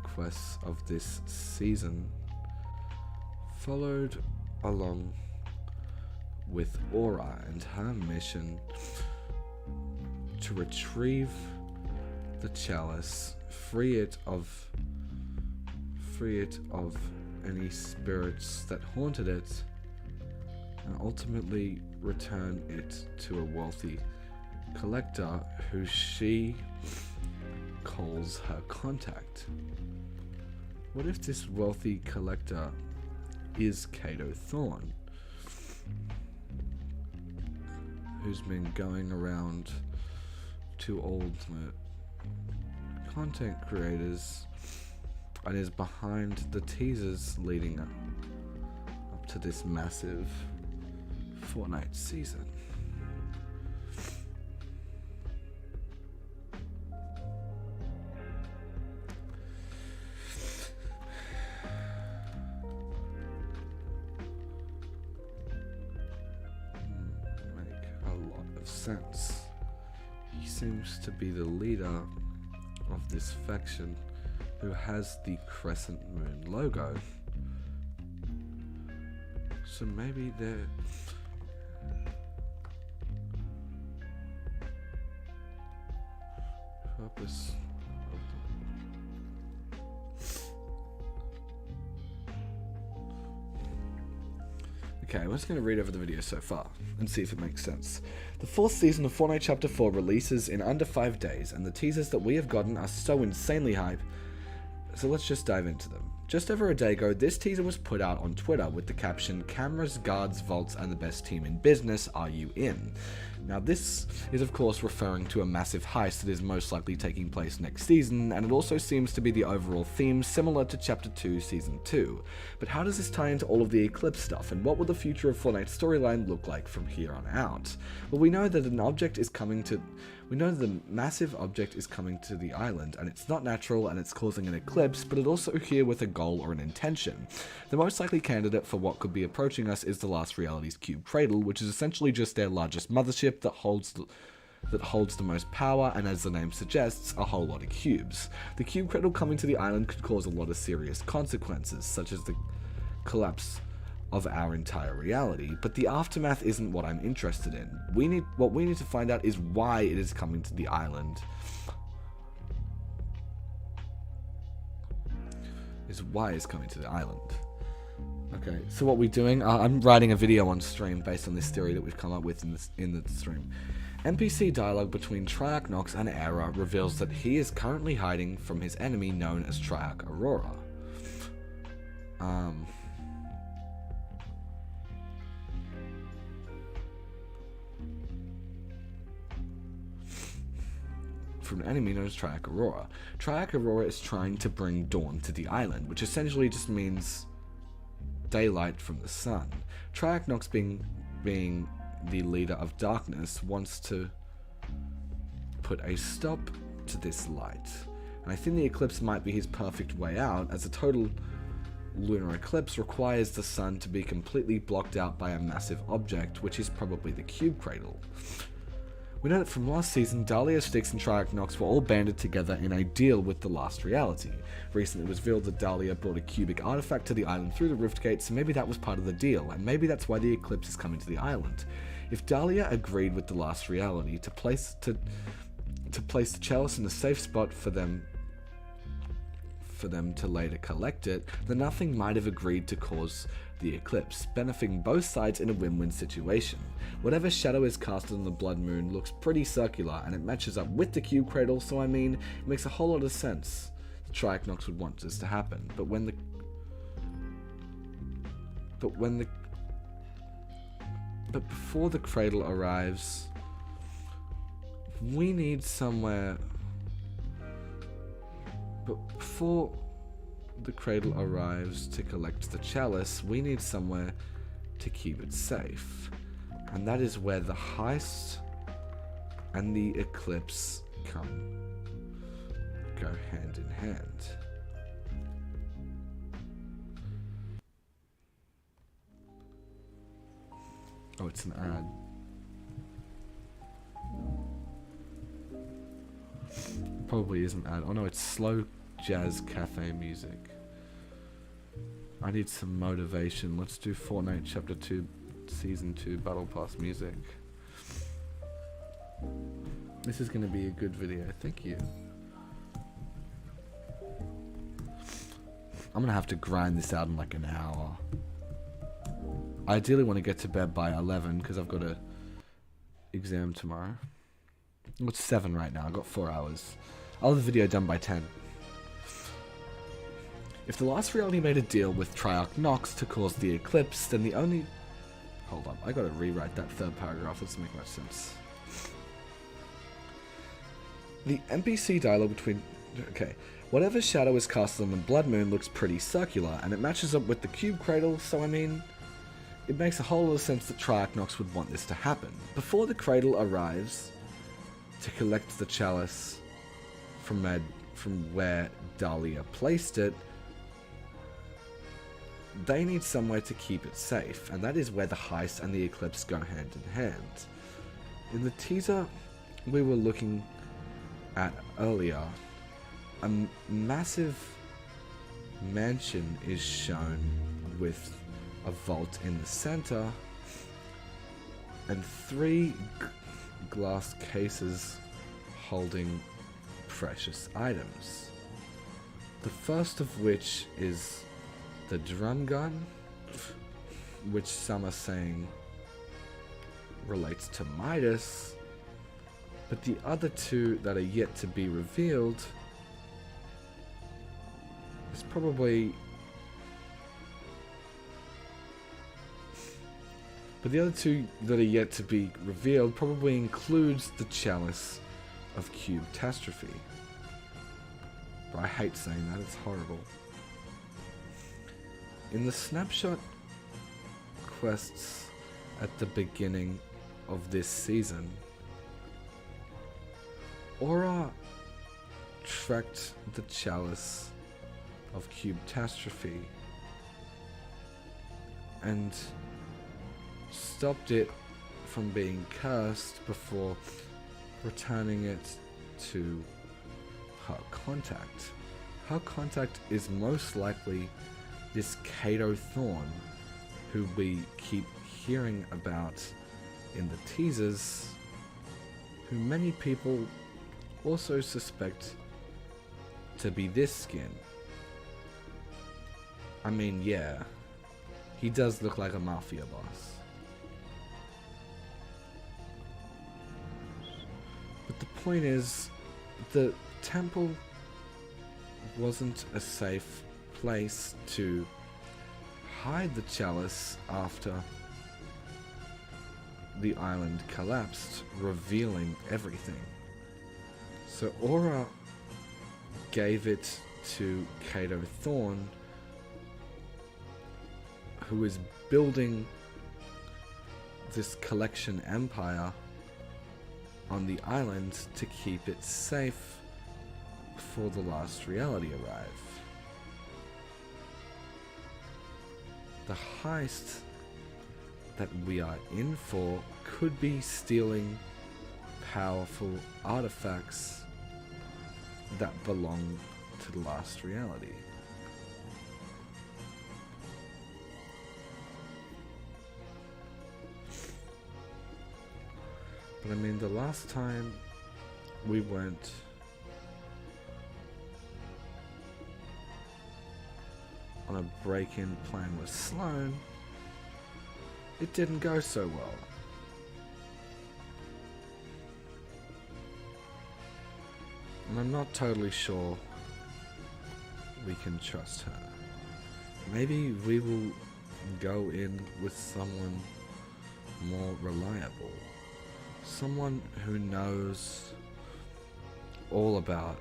quests of this season followed along with Aura and her mission to retrieve the chalice, free it of any spirits that haunted it, and ultimately return it to a wealthy collector who she calls her contact. What if this wealthy collector is Kato Thorne, who's been going around to all the content creators and is behind the teasers leading up to this massive Fortnite season? Make a lot of sense. He seems to be the leader of this faction who has the Crescent Moon logo. So maybe they're purpose of Okay, I'm just going to read over the video so far and see if it makes sense. The 4th season of Fortnite Chapter 4 releases in under 5 days, and the teasers that we have gotten are so insanely hype, so let's just dive into them. Just over a day ago, this teaser was put out on Twitter with the caption, "Cameras, guards, vaults, and the best team in business, are you in?" Now this is of course referring to a massive heist that is most likely taking place next season, and it also seems to be the overall theme similar to Chapter 2 Season 2. But how does this tie into all of the Eclipse stuff, and what will the future of Fortnite storyline look like from here on out? Well, we know that the massive object is coming to the island, and it's not natural and it's causing an eclipse, but it's also here with a goal or an intention. The most likely candidate for what could be approaching us is the Last Reality's Cube Cradle, which is essentially just their largest mothership that holds the most power, and as the name suggests, a whole lot of cubes. The Cube Cradle coming to the island could cause a lot of serious consequences, such as the collapse of our entire reality, but the aftermath isn't what I'm interested in. What we need to find out is why it is coming to the island. Okay, so what we're doing, I'm writing a video on stream based on this theory that we've come up with in the stream. NPC dialogue between Triarch Nox and Era reveals that he is currently hiding from his enemy known as Triarch Aurora. From an enemy known as Triarch Aurora. Triarch Aurora is trying to bring dawn to the island, which essentially just means daylight from the sun. Triarch Nox, being the leader of darkness, wants to put a stop to this light. And I think the eclipse might be his perfect way out, as a total lunar eclipse requires the sun to be completely blocked out by a massive object, which is probably the Cube Cradle. We know that from last season, Dahlia, Styx, and Triarch Nox were all banded together in a deal with the Last Reality. Recently it was revealed that Dahlia brought a cubic artifact to the island through the Rift Gate, so maybe that was part of the deal, and maybe that's why the eclipse is coming to the island. If Dahlia agreed with the Last Reality to place the chalice in a safe spot for them for them to later collect it, then nothing might have agreed to cause the eclipse, benefiting both sides in a win-win situation. Whatever shadow is casted on the blood moon looks pretty circular, and it matches up with the cube cradle, so I mean, it makes a whole lot of sense. The Triachnox would want this to happen, but before the cradle arrives, we need somewhere. But before the cradle arrives to collect the chalice, we need somewhere to keep it safe. And that is where the heist and the eclipse go hand in hand. Oh, it's an ad. Probably isn't ad. Oh no, it's slow jazz cafe music. I need some motivation. Let's do Fortnite Chapter 2, Season 2 Battle Pass music. This is gonna be a good video. Thank you. I'm gonna have to grind this out in like an hour. I ideally want to get to bed by 11 because I've got a exam tomorrow. Well, it's 7 right now. I've got 4 hours. I'll have the video done by 10. If the last reality made a deal with Triachnox to cause the eclipse, then the only... Hold on, I gotta rewrite that third paragraph. Doesn't make much sense. The NPC dialogue between... Okay. Whatever shadow is casted on the blood moon looks pretty circular, and it matches up with the cube cradle, so I mean... It makes a whole lot of sense that Triachnox would want this to happen. Before the cradle arrives to collect the chalice from where Dahlia placed it, they need somewhere to keep it safe, and that is where the heist and the eclipse go hand in hand. In the teaser we were looking at earlier, a massive mansion is shown with a vault in the center and 3 glass cases holding precious items. The first of which is the drum gun, which some are saying relates to Midas, but the other 2 that are yet to be revealed is probably... But the other 2 that are yet to be revealed probably includes the chalice of Cube-tastrophe. But I hate saying that, it's horrible. In the snapshot quests at the beginning of this season, Aura tracked the chalice of Cube-tastrophe and stopped it from being cursed before returning it to her contact. Her contact is most likely this Kato Thorn, who we keep hearing about in the teasers, who many people also suspect to be this skin. I mean, yeah, he does look like a mafia boss. But the point is, the temple wasn't a safe place to hide the chalice after the island collapsed, revealing everything. So Aura gave it to Kato Thorn, who is building this collection empire on the island to keep it safe before the last reality arrive. The heist that we are in for could be stealing powerful artifacts that belong to the last reality. But I mean, the last time we went on a break-in plan with Sloane, it didn't go so well. And I'm not totally sure we can trust her. Maybe we will go in with someone more reliable. Someone who knows all about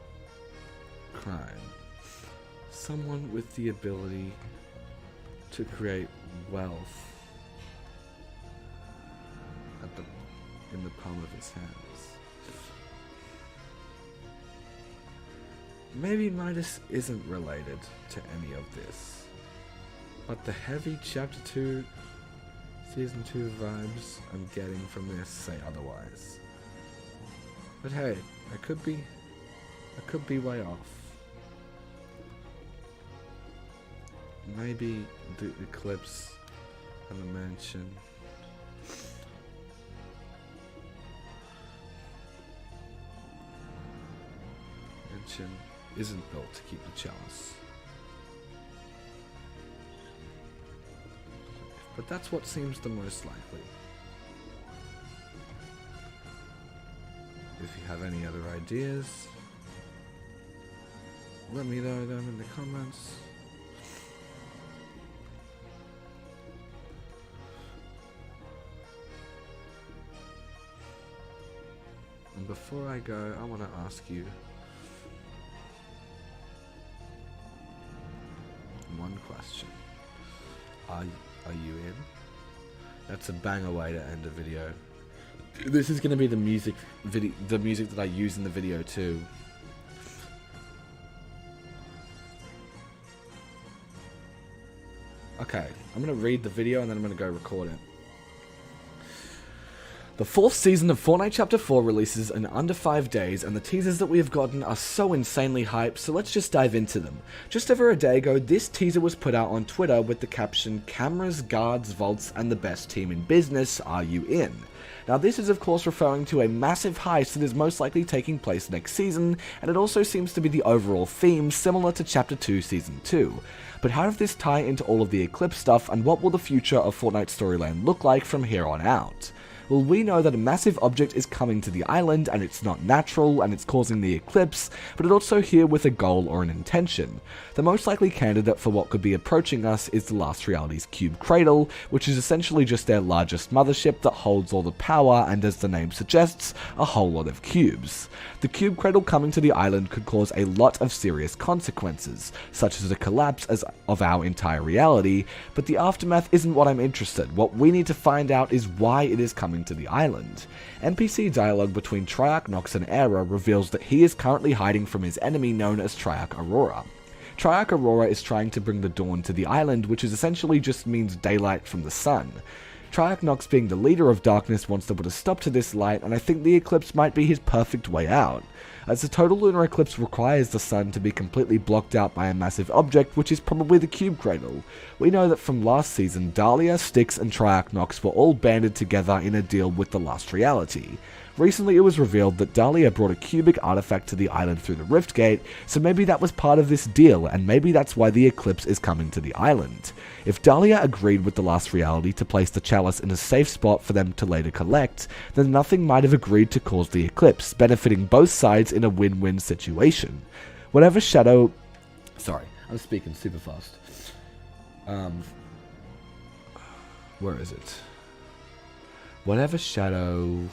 crime. Someone with the ability to create wealth in the palm of his hands. Maybe Midas isn't related to any of this, but the heavy Chapter 2, Season 2 vibes I'm getting from this say otherwise. But hey, I could be way off. Maybe the eclipse and the mansion isn't built to keep the chalice. But that's what seems the most likely. If you have any other ideas, let me know them in the comments. And before I go, I want to ask you one question. Are you in? That's a banger way to end a video. This is going to be the music that I use in the video too. Okay, I'm going to read the video and then I'm going to go record it. The 4th season of Fortnite Chapter 4 releases in under 5 days, and the teasers that we have gotten are so insanely hyped, so let's just dive into them. Just over a day ago, this teaser was put out on Twitter with the caption, "Cameras, guards, vaults, and the best team in business, are you in?" Now this is of course referring to a massive heist that is most likely taking place next season, and it also seems to be the overall theme similar to Chapter 2 Season 2. But how does this tie into all of the Eclipse stuff, and what will the future of Fortnite Storyland look like from here on out? Well, we know that a massive object is coming to the island, and it's not natural, and it's causing the eclipse, but it's also here with a goal or an intention. The most likely candidate for what could be approaching us is the Last Reality's Cube Cradle, which is essentially just their largest mothership that holds all the power, and as the name suggests, a whole lot of cubes. The Cube Cradle coming to the island could cause a lot of serious consequences, such as a collapse of our entire reality, but the aftermath isn't what I'm interested. What we need to find out is why it is coming to the island. NPC dialogue between Triarch Nox and Era reveals that he is currently hiding from his enemy known as Triarch Aurora. Triarch Aurora is trying to bring the dawn to the island, which is essentially just means daylight from the sun. Triarch Nox, being the leader of darkness, wants to put a stop to this light, and I think the eclipse might be his perfect way out, as the total lunar eclipse requires the sun to be completely blocked out by a massive object, which is probably the Cube Cradle. We know that from last season, Dahlia, Styx, and Triarch Nox were all banded together in a deal with the Last Reality. Recently it was revealed that Dahlia brought a cubic artifact to the island through the Rift Gate, so maybe that was part of this deal, and maybe that's why the eclipse is coming to the island. If Dahlia agreed with the Last Reality to place the chalice in a safe spot for them to later collect, then nothing might have agreed to cause the eclipse, benefiting both sides in a win-win situation. Whatever shadow... Sorry, I'm speaking super fast. Where is it? Whatever shadow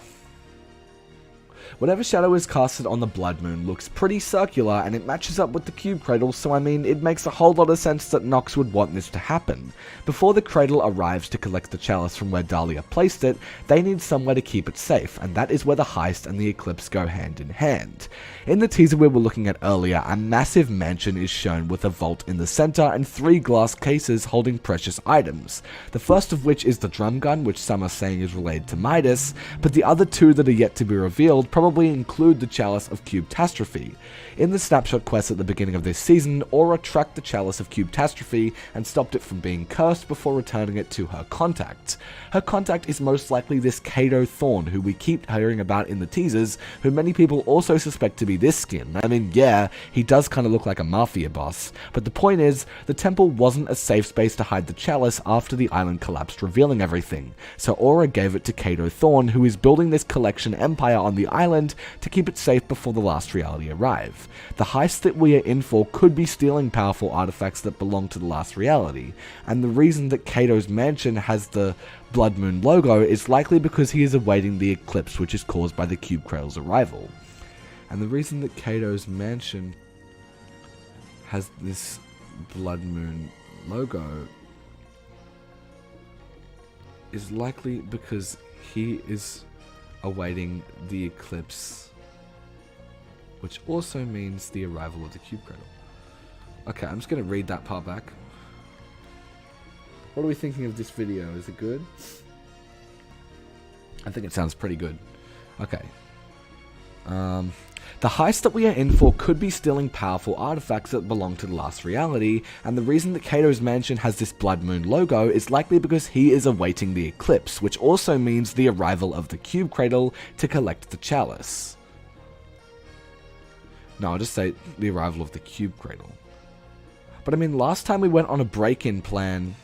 is casted on the Blood Moon looks pretty circular, and it matches up with the Cube Cradle, so I mean, it makes a whole lot of sense that Nox would want this to happen. Before the Cradle arrives to collect the chalice from where Dahlia placed it, they need somewhere to keep it safe, and that is where the heist and the eclipse go hand in hand. In the teaser we were looking at earlier, a massive mansion is shown with a vault in the center and 3 glass cases holding precious items. The first of which is the drum gun, which some are saying is related to Midas, but the other 2 that are yet to be revealed probably include the Chalice of Cubetastrophe. In the snapshot quest at the beginning of this season, Aura tracked the Chalice of Cubetastrophe and stopped it from being cursed before returning it to her contact. Her contact is most likely this Kato Thorn, who we keep hearing about in the teasers, who many people also suspect to be this skin. I mean, yeah, he does kind of look like a mafia boss, but the point is, the temple wasn't a safe space to hide the Chalice after the island collapsed, revealing everything, so Aura gave it to Kato Thorn, who is building this collection empire on the island to keep it safe before the last reality arrive. The heist that we are in for could be stealing powerful artifacts that belong to the last reality, and the reason that Kato's mansion has the Blood Moon logo is likely because he is awaiting the eclipse which is caused by the Cube Cradle's arrival. And the reason that Kato's mansion has this Blood Moon logo is likely because he is awaiting the eclipse, which also means the arrival of the Cube Cradle. Okay, I'm just going to read that part back. What are we thinking of this video? Is it good? I think it sounds pretty good. Okay. The heist that we are in for could be stealing powerful artifacts that belong to the last reality, and the reason that Kato's mansion has this Blood Moon logo is likely because he is awaiting the eclipse, which also means the arrival of the Cube Cradle to collect the Chalice. No, I'll just say the arrival of the Cube Cradle. But I mean, last time we went on a break-in plan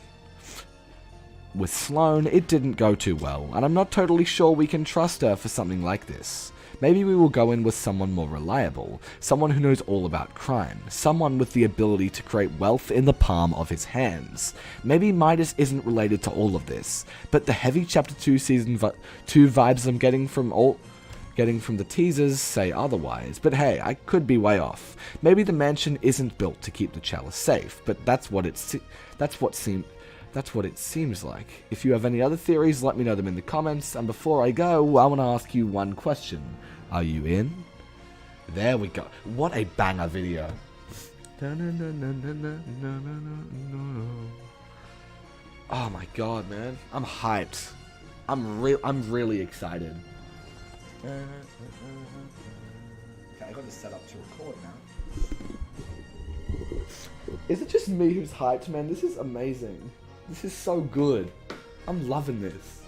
with Sloane, it didn't go too well, and I'm not totally sure we can trust her for something like this. Maybe we will go in with someone more reliable, someone who knows all about crime, someone with the ability to create wealth in the palm of his hands. Maybe Midas isn't related to all of this, but the heavy Chapter 2 Season 2 vibes I'm getting from the teasers say otherwise, but hey, I could be way off. Maybe the mansion isn't built to keep the Chalice safe, but that's what it seems like. If you have any other theories, let me know them in the comments, and before I go, I want to ask you one question. Are you in? There we go. What a banger video. Oh my god, man. I'm hyped. I'm really excited. Okay, I got this set up to record now. Is it just me who's hyped, man? This is amazing. This is so good. I'm loving this.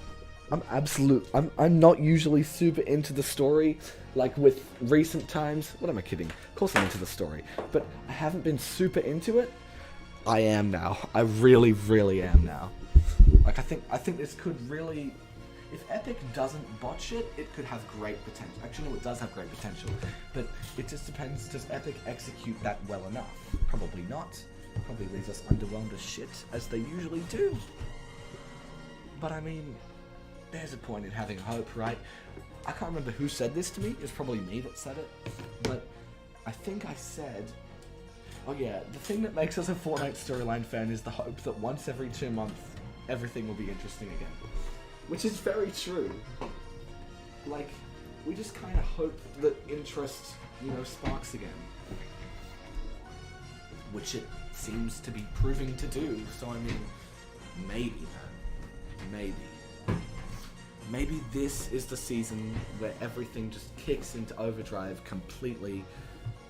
I'm not usually super into the story, like with recent times. What am I kidding? Of course I'm into the story. But I haven't been super into it. I am now. I really, really am now. Like, I think this could really... If Epic doesn't botch it, it could have great potential. Actually, no, it does have great potential. But it just depends, does Epic execute that well enough? Probably not. Probably leaves us underwhelmed as shit, as they usually do. But I mean, there's a point in having hope, right? I can't remember who said this to me. It's probably me that said it. But I think I said... Oh yeah, the thing that makes us a Fortnite Storyline fan is the hope that once every 2 months, everything will be interesting again. Which is very true. Like, we just kind of hope that interest, sparks again. Which it seems to be proving to do, so I mean, maybe, man. Maybe. Maybe this is the season where everything just kicks into overdrive completely,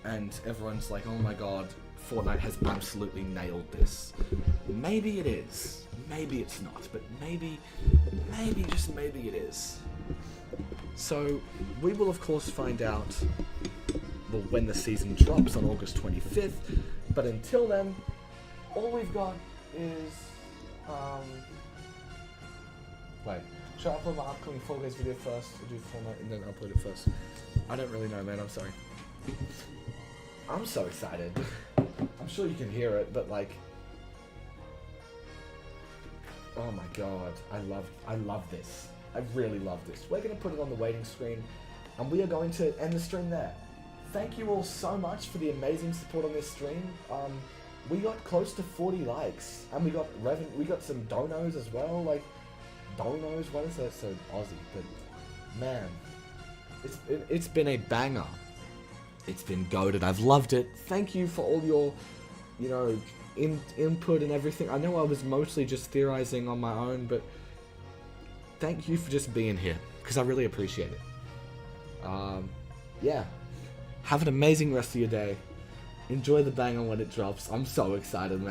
and everyone's like, oh my god, Fortnite has absolutely nailed this. Maybe it is. Maybe it's not, but maybe, just maybe it is. So, we will of course find out when the season drops on August 25th, but until then, all we've got is, wait, should I upload my upcoming Fall Guys video first, or do Fortnite and then upload it first? I don't really know, man, I'm sorry. I'm so excited. I'm sure you can hear it, but like, oh my god, I love this. I really love this. We're going to put it on the waiting screen, and we are going to end the stream there. Thank you all so much for the amazing support on this stream. We got close to 40 likes, and we got some donos as well. Like, donos, why is that so Aussie? But man, it's been a banger. It's been goated. I've loved it. Thank you for all your, input and everything. I know I was mostly just theorizing on my own, but thank you for just being here, because I really appreciate it. Yeah. Have an amazing rest of your day. Enjoy the banger when it drops. I'm so excited, man.